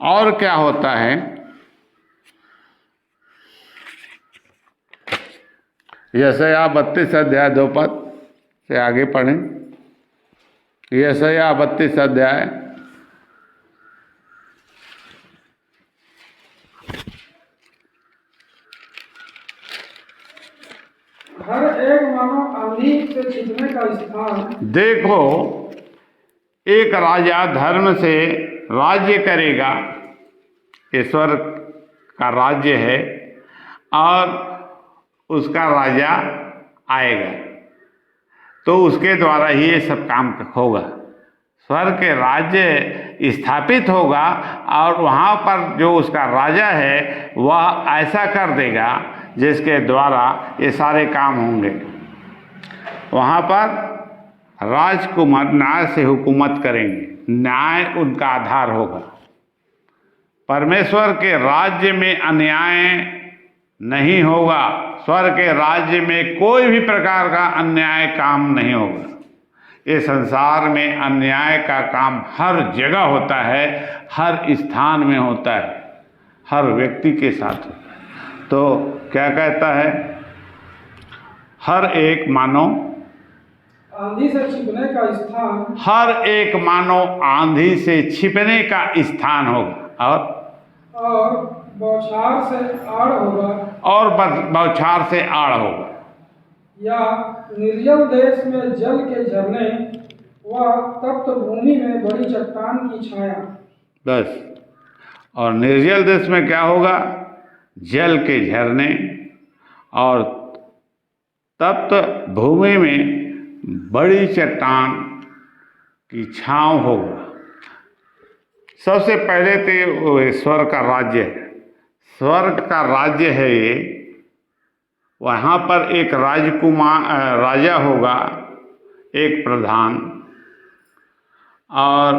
और क्या होता है, यशायाह 32 अध्याय 2 पद से आगे पढ़ें। यशायाह 32 अध्याय हर एक मानो आंधी से छिपने का स्थान। देखो, एक राजा धर्म से राज्य करेगा, ईश्वर का राज्य है, और उसका राजा आएगा, तो उसके द्वारा ही ये सब काम होगा। स्वर्ग के राज्य स्थापित होगा, और वहाँ पर जो उसका राजा है वह ऐसा कर देगा जिसके द्वारा ये सारे काम होंगे। वहाँ पर राजकुमार न्याय से हुकूमत करेंगे, न्याय उनका आधार होगा। परमेश्वर के राज्य में अन्याय नहीं होगा, स्वर्ग के राज्य में कोई भी प्रकार का अन्याय काम नहीं होगा। ये संसार में अन्याय का काम हर जगह होता है, हर स्थान में होता है, हर व्यक्ति के साथ होता है। तो क्या कहता है, हर एक मानो आंधी से छिपने का स्थान, हर एक मानो आंधी से छिपने का स्थान होगा, और बौछार से आड़ होगा, और बौछार से आड़ होगा, या निर्जल देश में जल के झरने व तप्त भूमि में बड़ी चट्टान की छाया। बस। और निर्जल देश में क्या होगा, जल के झरने, और तप्त भूमि में बड़ी चट्टान की छांव होगा। सबसे पहले तो ये स्वर्ग का राज्य है, स्वर्ग का राज्य है ये। वहाँ पर एक राजा होगा, एक प्रधान, और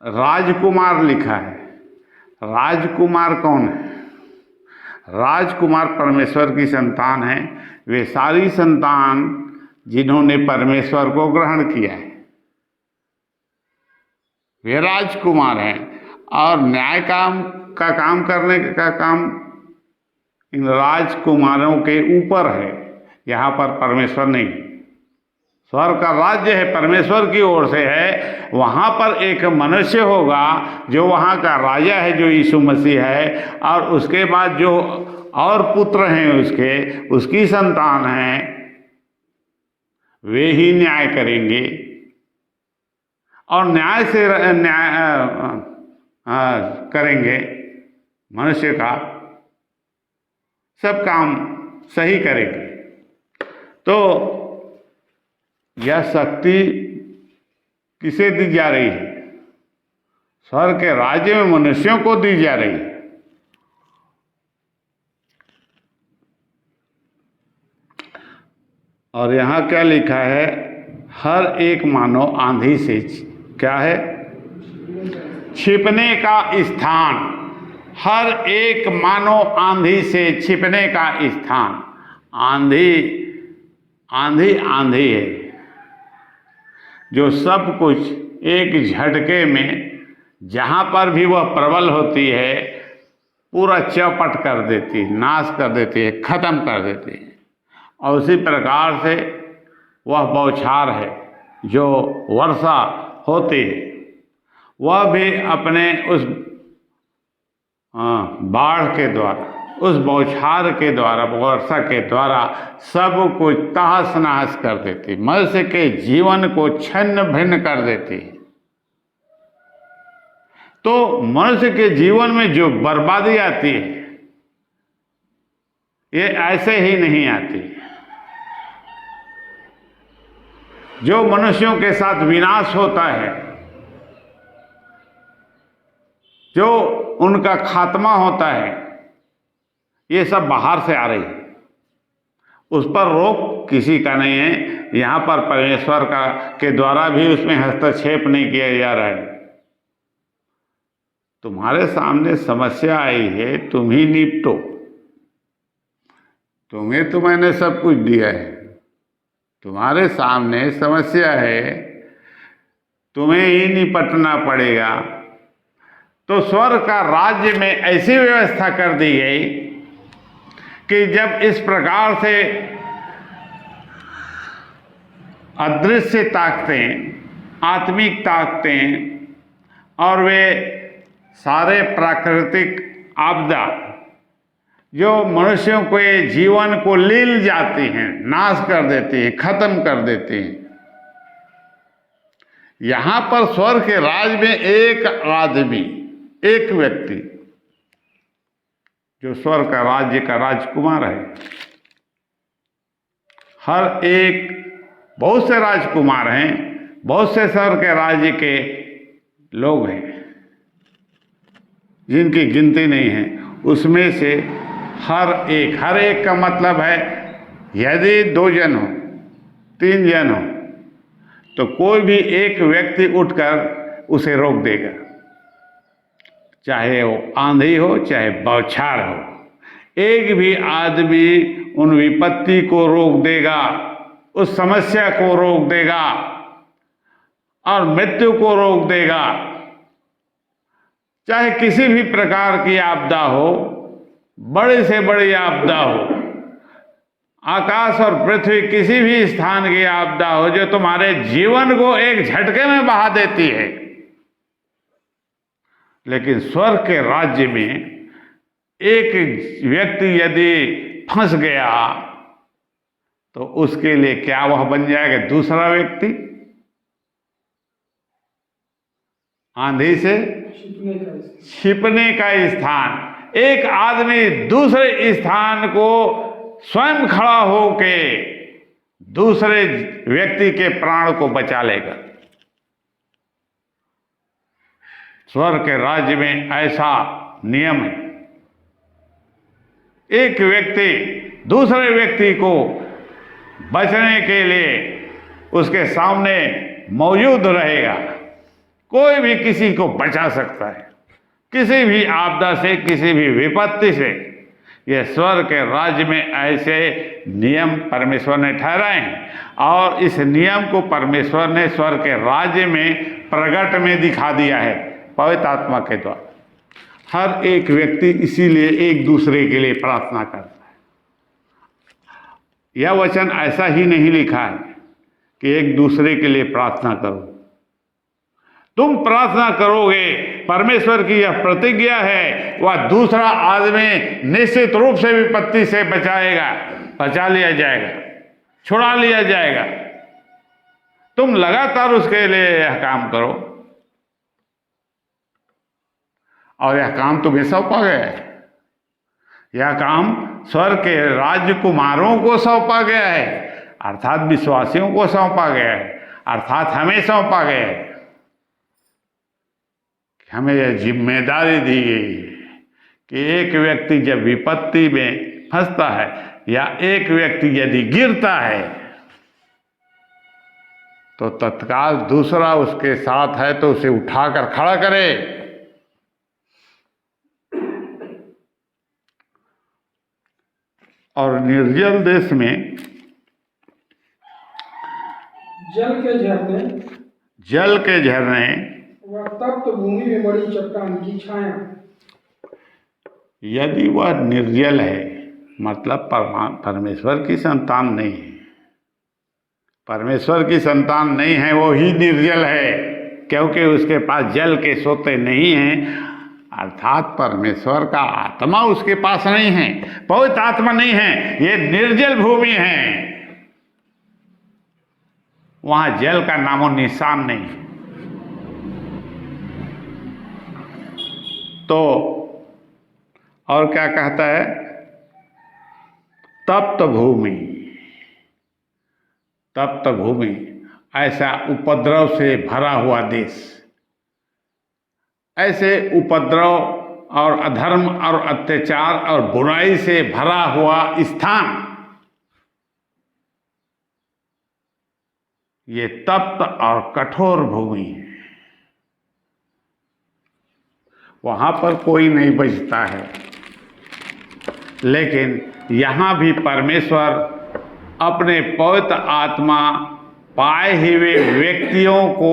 राजकुमार लिखा है। राजकुमार कौन है? राजकुमार परमेश्वर की संतान है। वे सारी संतान जिन्होंने परमेश्वर को ग्रहण किया है, वे राजकुमार हैं। और न्याय का काम करने का काम इन राजकुमारों के ऊपर है। यहाँ पर परमेश्वर नहीं। स्वर्ग का राज्य है, परमेश्वर की ओर से है। वहाँ पर एक मनुष्य होगा जो वहाँ का राजा है, जो यीशु मसीह है, और उसके बाद जो और पुत्र हैं उसकी संतान हैं, वे ही न्याय करेंगे। और न्याय से करेंगे, मनुष्य का सब काम सही करेंगे। तो यह शक्ति किसे दी जा रही है? स्वर्ग के राज्य में मनुष्यों को दी जा रही है। और यहाँ क्या लिखा है, हर एक मानो आंधी से क्या है, छिपने का स्थान। हर एक मानो आंधी से छिपने का स्थान। आंधी है जो सब कुछ एक झटके में, जहाँ पर भी वह प्रबल होती है, पूरा चौपट कर देती है, नाश कर देती है, खत्म कर देती है। और उसी प्रकार से वह बौछार है जो वर्षा होती है, वह भी अपने उस बाढ़ के द्वारा, उस बौछार के द्वारा, वर्षा के द्वारा सब कुछ तहस नहस कर देती, मनुष्य के जीवन को छिन्न भिन्न कर देती है। तो मनुष्य के जीवन में जो बर्बादी आती है, ये ऐसे ही नहीं आती। जो मनुष्यों के साथ विनाश होता है, जो उनका खात्मा होता है, ये सब बाहर से आ रही है। उस पर रोक किसी का नहीं है। यहाँ पर परमेश्वर के द्वारा भी उसमें हस्तक्षेप नहीं किया जा रहा है। तुम्हारे सामने समस्या आई है, तुम ही निपटो। तुम्हें तो मैंने सब कुछ दिया है। तुम्हारे सामने समस्या है, तुम्हें ही निपटना पड़ेगा। तो स्वर्ग का राज्य में ऐसी व्यवस्था कर दी गई कि जब इस प्रकार से अदृश्य ताकतें, आत्मिक ताकतें और वे सारे प्राकृतिक आपदा जो मनुष्यों के जीवन को लील जाती हैं, नाश कर देती हैं, खत्म कर देती हैं, यहाँ पर स्वर्ग के राज में एक आदमी, एक व्यक्ति जो स्वर्ग का राज्य का राजकुमार है। हर एक, बहुत से राजकुमार हैं, बहुत से स्वर्ग के राज्य के लोग हैं जिनकी गिनती नहीं है। उसमें से हर एक का मतलब है, यदि 2 जन हो, 3 जन हो, तो कोई भी एक व्यक्ति उठकर उसे रोक देगा, चाहे वो आंधी हो, चाहे बौछार हो। एक भी आदमी उन विपत्ति को रोक देगा, उस समस्या को रोक देगा और मृत्यु को रोक देगा। चाहे किसी भी प्रकार की आपदा हो, बड़े से बड़ी आपदा हो, आकाश और पृथ्वी किसी भी स्थान की आपदा हो जो तुम्हारे जीवन को एक झटके में बहा देती है, लेकिन स्वर्ग के राज्य में एक व्यक्ति यदि फंस गया तो उसके लिए क्या वह बन जाएगा दूसरा व्यक्ति? आंधी से छिपने का स्थान। एक आदमी दूसरे स्थान को स्वयं खड़ा होके दूसरे व्यक्ति के प्राण को बचा लेगा। स्वर्ग के राज्य में ऐसा नियम है। एक व्यक्ति दूसरे व्यक्ति को बचने के लिए उसके सामने मौजूद रहेगा। कोई भी किसी को बचा सकता है, किसी भी आपदा से, किसी भी विपत्ति से। यह स्वर्ग के राज्य में ऐसे नियम परमेश्वर ने ठहराए हैं और इस नियम को परमेश्वर ने स्वर्ग के राज्य में प्रगट में दिखा दिया है पवित्र आत्मा के द्वारा। हर एक व्यक्ति इसीलिए एक दूसरे के लिए प्रार्थना करता है। यह वचन ऐसा ही नहीं लिखा है कि एक दूसरे के लिए प्रार्थना करो। तुम प्रार्थना करोगे, परमेश्वर की यह प्रतिज्ञा है, वह दूसरा आदमी निश्चित रूप से विपत्ति से बचाएगा, बचा लिया जाएगा, छुड़ा लिया जाएगा। तुम लगातार उसके लिए यह काम करो और यह काम तुम्हें सौंपा गया है। यह काम स्वर्ग के राजकुमारों को सौंपा गया है, अर्थात विश्वासियों को सौंपा गया है, अर्थात हमें सौंपा गया है। हमें यह जिम्मेदारी दी गई है कि एक व्यक्ति जब विपत्ति में फंसता है या एक व्यक्ति यदि गिरता है तो तत्काल दूसरा उसके साथ है तो उसे उठाकर खड़ा करे। और निर्जल देश में जल के झरने वह तप्त भूमि में बड़ी चट्टान की छाया। यदि वह निर्जल है मतलब परमेश्वर की संतान नहीं है, परमेश्वर की संतान नहीं है, वो ही निर्जल है, क्योंकि उसके पास जल के सोते नहीं हैं, अर्थात परमेश्वर का आत्मा उसके पास नहीं है, पवित्र आत्मा नहीं है। ये निर्जल भूमि है, वहां जल का नामो निशान नहीं है। तो और क्या कहता है? तप्त भूमि, तप्त भूमि ऐसा उपद्रव से भरा हुआ देश, ऐसे उपद्रव और अधर्म और अत्याचार और बुराई से भरा हुआ स्थान, ये तप्त और कठोर भूमि है। वहां पर कोई नहीं बचता है, लेकिन यहां भी परमेश्वर अपने पवित्र आत्मा पाए हुए व्यक्तियों को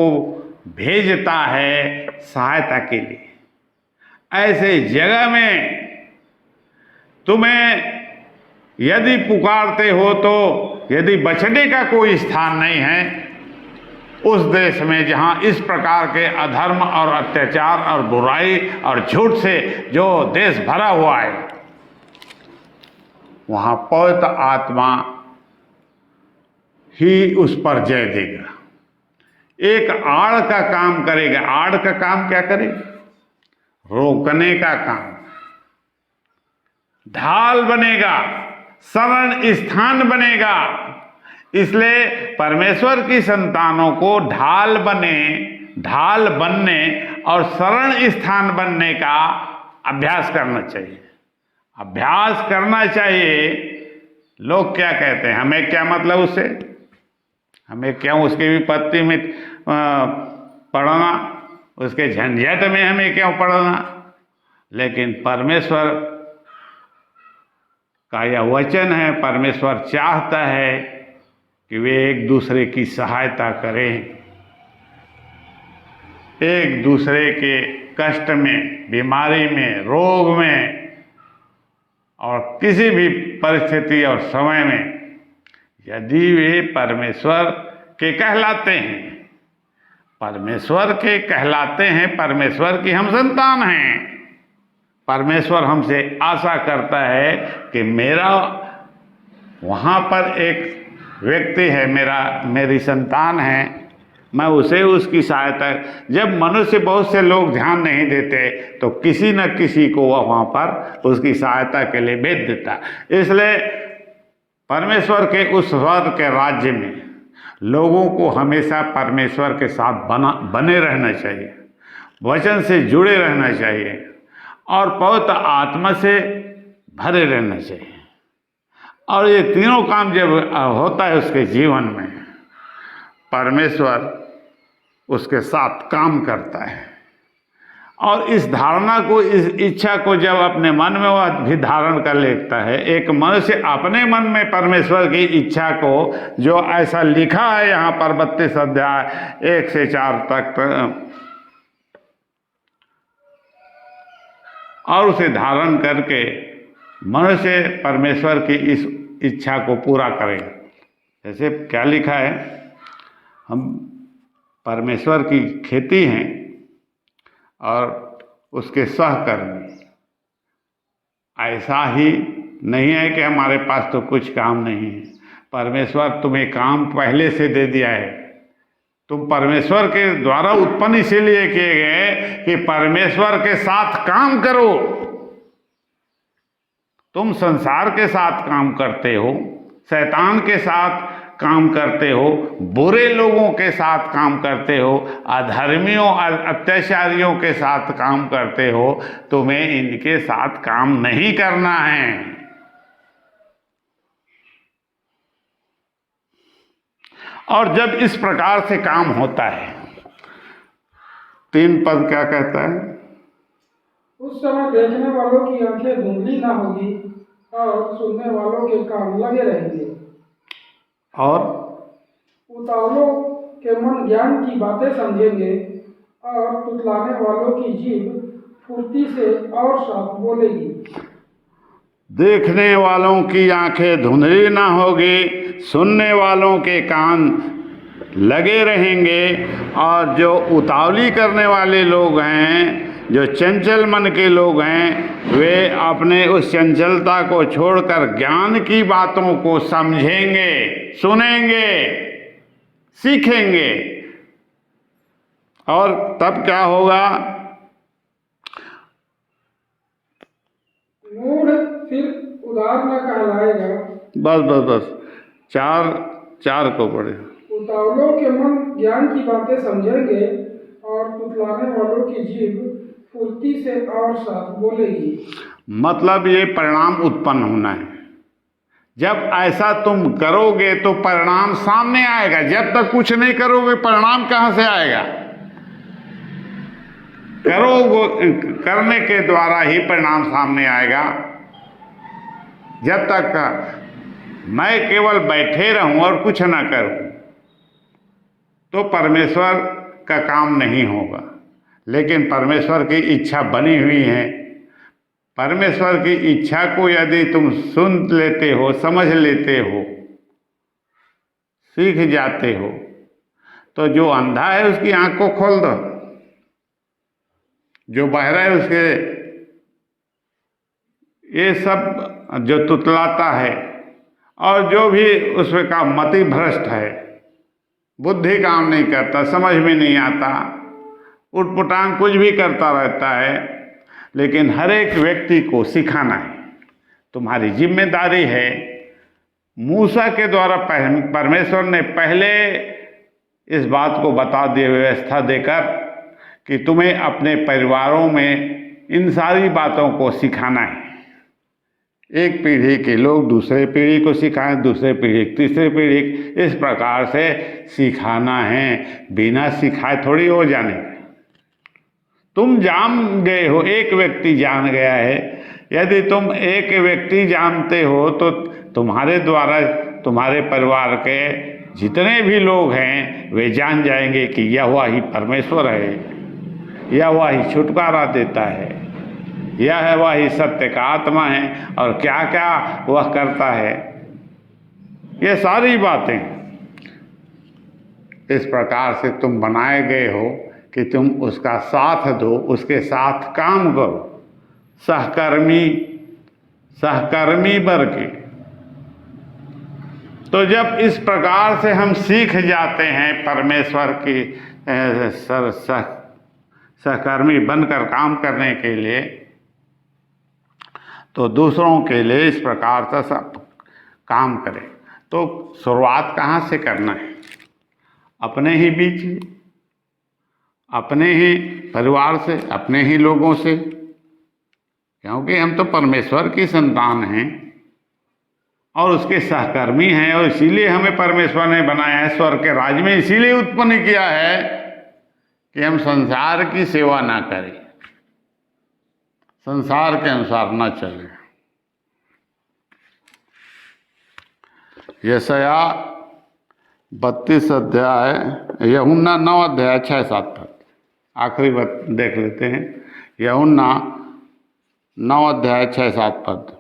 भेजता है सहायता के लिए। ऐसे जगह में तुम्हें यदि पुकारते हो तो यदि बचने का कोई स्थान नहीं है उस देश में जहां इस प्रकार के अधर्म और अत्याचार और बुराई और झूठ से जो देश भरा हुआ है, वहां पवित्र आत्मा ही उस पर जय देगा। एक आड़ का काम करेगा। आड़ का काम क्या करेगा? रोकने का काम। ढाल बनेगा, शरण स्थान बनेगा। इसलिए परमेश्वर की संतानों को ढाल बनने और शरण स्थान बनने का अभ्यास करना चाहिए। अभ्यास करना चाहिए। लोग क्या कहते हैं? हमें क्या मतलब उससे? हमें क्यों उसकी विपत्ति में पड़ना, उसके झंझट में हमें क्यों पड़ना? लेकिन परमेश्वर का यह वचन है, परमेश्वर चाहता है कि वे एक दूसरे की सहायता करें, एक दूसरे के कष्ट में, बीमारी में, रोग में और किसी भी परिस्थिति और समय में यदि वे परमेश्वर के कहलाते हैं, परमेश्वर के कहलाते हैं, परमेश्वर की हम संतान हैं, परमेश्वर हमसे आशा करता है कि मेरा वहाँ पर एक व्यक्ति है, मेरी संतान है, मैं उसे उसकी सहायता। जब मनुष्य बहुत से लोग ध्यान नहीं देते तो किसी न किसी को वह वहाँ पर उसकी सहायता के लिए भेज देता। इसलिए परमेश्वर के उस स्वर्ग के राज्य में लोगों को हमेशा परमेश्वर के साथ बने रहना चाहिए, वचन से जुड़े रहना चाहिए और पवित्र आत्मा से भरे रहना चाहिए। और ये तीनों काम जब होता है उसके जीवन में, परमेश्वर उसके साथ काम करता है। और इस धारणा को, इस इच्छा को जब अपने मन में वह भी धारण कर लेता है, एक मनुष्य अपने मन में परमेश्वर की इच्छा को, जो ऐसा लिखा है यहाँ पर 32 अध्याय 1 से 4 तक, और उसे धारण करके मनुष्य परमेश्वर की इस इच्छा को पूरा करेगा। जैसे क्या लिखा है, हम परमेश्वर की खेती हैं और उसके सहकर्मी। ऐसा ही नहीं है कि हमारे पास तो कुछ काम नहीं है, परमेश्वर तुम्हें काम पहले से दे दिया है। तुम परमेश्वर के द्वारा उत्पन्न इसीलिए किए गए कि परमेश्वर के साथ काम करो। तुम संसार के साथ काम करते हो, शैतान के साथ काम करते हो, बुरे लोगों के साथ काम करते हो, अधर्मियों और अत्याचारियों के साथ काम करते हो। तुम्हें इनके साथ काम नहीं करना है। और जब इस प्रकार से काम होता है, 3 पद क्या कहता है? उस समय देखने वालों की आंखें धुंधली ना होगी और सुनने वालों के कान लगे रहेंगे। और उतावलों के मन ज्ञान की बातें समझेंगे और तुतलाने वालों की जीभ फुर्ती से और साफ बोलेगी। देखने वालों की आंखें धुंधली ना होगी, सुनने वालों के कान लगे रहेंगे। और जो उतावली करने वाले लोग हैं, जो चंचल मन के लोग हैं, वे अपने उस चंचलता को छोड़कर ज्ञान की बातों को समझेंगे, सुनेंगे, सीखेंगे। और तब क्या होगा? मूढ़ फिर उदार न कहलाएगा। बस 4 को पढ़े। उतावलों के मन ज्ञान की बातें समझेंगे और तुतलाने वालों की जीभ फुर्ती से और साफ बोलेगी। मतलब ये परिणाम उत्पन्न होना है। जब ऐसा तुम करोगे तो परिणाम सामने आएगा। जब तक कुछ नहीं करोगे, परिणाम कहां से आएगा? करने के द्वारा ही परिणाम सामने आएगा। जब तक मैं केवल बैठे रहूं और कुछ ना करूं तो परमेश्वर का काम नहीं होगा। लेकिन परमेश्वर की इच्छा बनी हुई है। परमेश्वर की इच्छा को यदि तुम सुन लेते हो, समझ लेते हो, सीख जाते हो, तो जो अंधा है उसकी आंख को खोल दो, जो बहरा है उसके, ये सब जो तुतलाता है और जो भी उसमें का मति भ्रष्ट है, बुद्धि काम नहीं करता, समझ में नहीं आता, उटपुटांग कुछ भी करता रहता है। लेकिन हर एक व्यक्ति को सिखाना है, तुम्हारी जिम्मेदारी है। मूसा के द्वारा परमेश्वर ने पहले इस बात को बता दिए, व्यवस्था देकर, कि तुम्हें अपने परिवारों में इन सारी बातों को सिखाना है। एक पीढ़ी के लोग दूसरे पीढ़ी को सिखाएं, दूसरे पीढ़ी तीसरे पीढ़ी, इस प्रकार से सिखाना है। बिना सिखाए थोड़ी हो जाने। तुम जान गए हो, एक व्यक्ति जान गया है। यदि तुम एक व्यक्ति जानते हो तो तुम्हारे द्वारा तुम्हारे परिवार के जितने भी लोग हैं वे जान जाएंगे कि यहोवा ही परमेश्वर है। यह वही छुटकारा देता है, यह है वही सत्य का आत्मा है, और क्या क्या वह करता है, ये सारी बातें इस प्रकार से तुम बनाए गए हो कि तुम उसका साथ दो, उसके साथ काम करो, सहकर्मी बन के। तो जब इस प्रकार से हम सीख जाते हैं परमेश्वर की सहकर्मी बनकर काम करने के लिए, तो दूसरों के लिए इस प्रकार से सब काम करें। तो शुरुआत कहाँ से करना है? अपने ही बीच, अपने ही परिवार से, अपने ही लोगों से, क्योंकि हम तो परमेश्वर की संतान हैं और उसके सहकर्मी हैं, और इसीलिए हमें परमेश्वर ने बनाया है, स्वर्ग के राज्य में इसीलिए उत्पन्न किया है कि हम संसार की सेवा ना करें, संसार के अनुसार ना चलें। यशाया 32 अध्याय, यूहन्ना 9 अध्याय 6-7 तक, आखिरी बात देख लेते हैं। यूहन्ना 9 अध्याय 6-7 पद।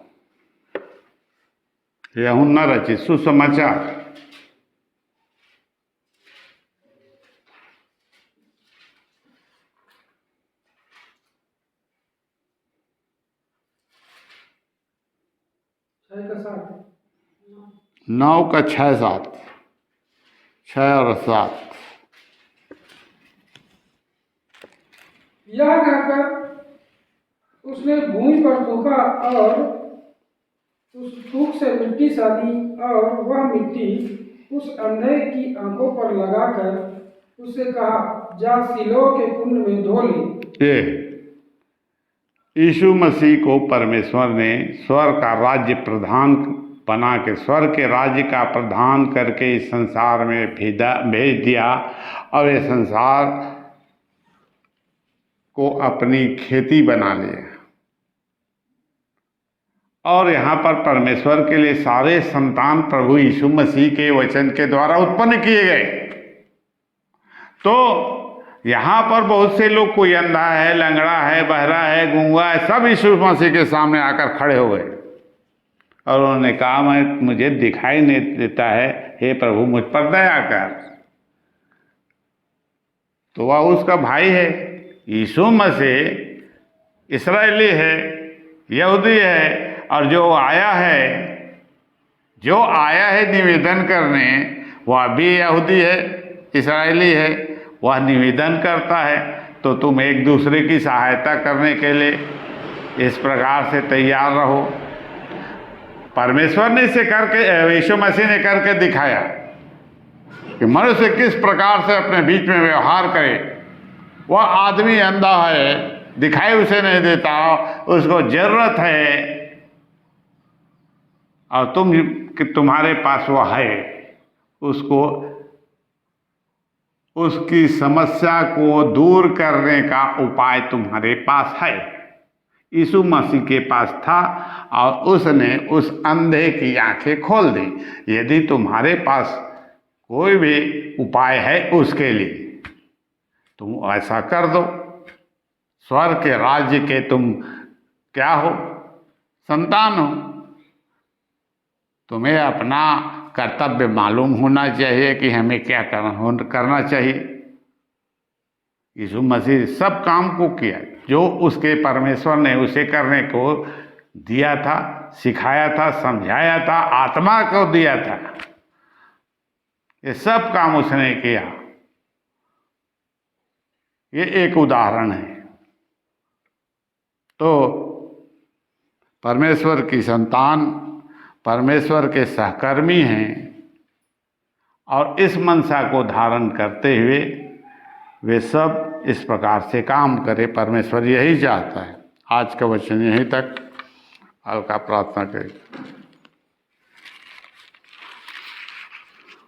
यूहन्ना रचित सुसमाचार। छह का साथ 9 का 6-7, 6 और 7। यह कहकर उसने भूमि पर थूका और उस थूक से मिट्टी सानी, और वह मिट्टी उस अंधे की आंखों पर लगाकर उससे कहा, जा सिलोह के कुंड में धो ले। ये यीशु मसीह को परमेश्वर ने स्वर्ग का राज्य प्रधान बना के, स्वर्ग के राज्य का प्रधान करके इस संसार में भेज दिया, और ये संसार को अपनी खेती बना लिया। और यहाँ पर परमेश्वर के लिए सारे संतान प्रभु यीशु मसीह के वचन के द्वारा उत्पन्न किए गए। तो यहाँ पर बहुत से लोग, कोई अंधा है, लंगड़ा है, बहरा है, गूंगा है, सब यीशु मसीह के सामने आकर खड़े हो गए और उन्होंने कहा, मुझे दिखाई नहीं देता है, हे प्रभु मुझ पर दया कर। तो वह उसका भाई है। यीशु मसीह इस्राएली है, यहूदी है, और जो आया है निवेदन करने, वह भी यहूदी है, इस्राएली है, वह निवेदन करता है। तो तुम एक दूसरे की सहायता करने के लिए इस प्रकार से तैयार रहो। परमेश्वर ने इसे करके, यीशु मसीह ने करके दिखाया कि मनुष्य किस प्रकार से अपने बीच में व्यवहार करे। वह आदमी अंधा है, दिखाई उसे नहीं देता, उसको जरूरत है, और तुम्हारे पास वह है, उसको उसकी समस्या को दूर करने का उपाय तुम्हारे पास है। यीशु मसीह के पास था और उसने उस अंधे की आंखें खोल दी। यदि तुम्हारे पास कोई भी उपाय है उसके लिए, तुम ऐसा कर दो। स्वर्ग के राज्य के तुम क्या हो? संतान हो। तुम्हें अपना कर्तव्य मालूम होना चाहिए कि हमें क्या करना चाहिए। यीशु मसीह सब काम को किया जो उसके परमेश्वर ने उसे करने को दिया था, सिखाया था, समझाया था, आत्मा को दिया था। ये सब काम उसने किया। ये एक उदाहरण है। तो परमेश्वर की संतान परमेश्वर के सहकर्मी हैं और इस मनसा को धारण करते हुए वे सब इस प्रकार से काम करें। परमेश्वर यही चाहता है। आज का वचन यहीं तक। हल्का प्रार्थना करें।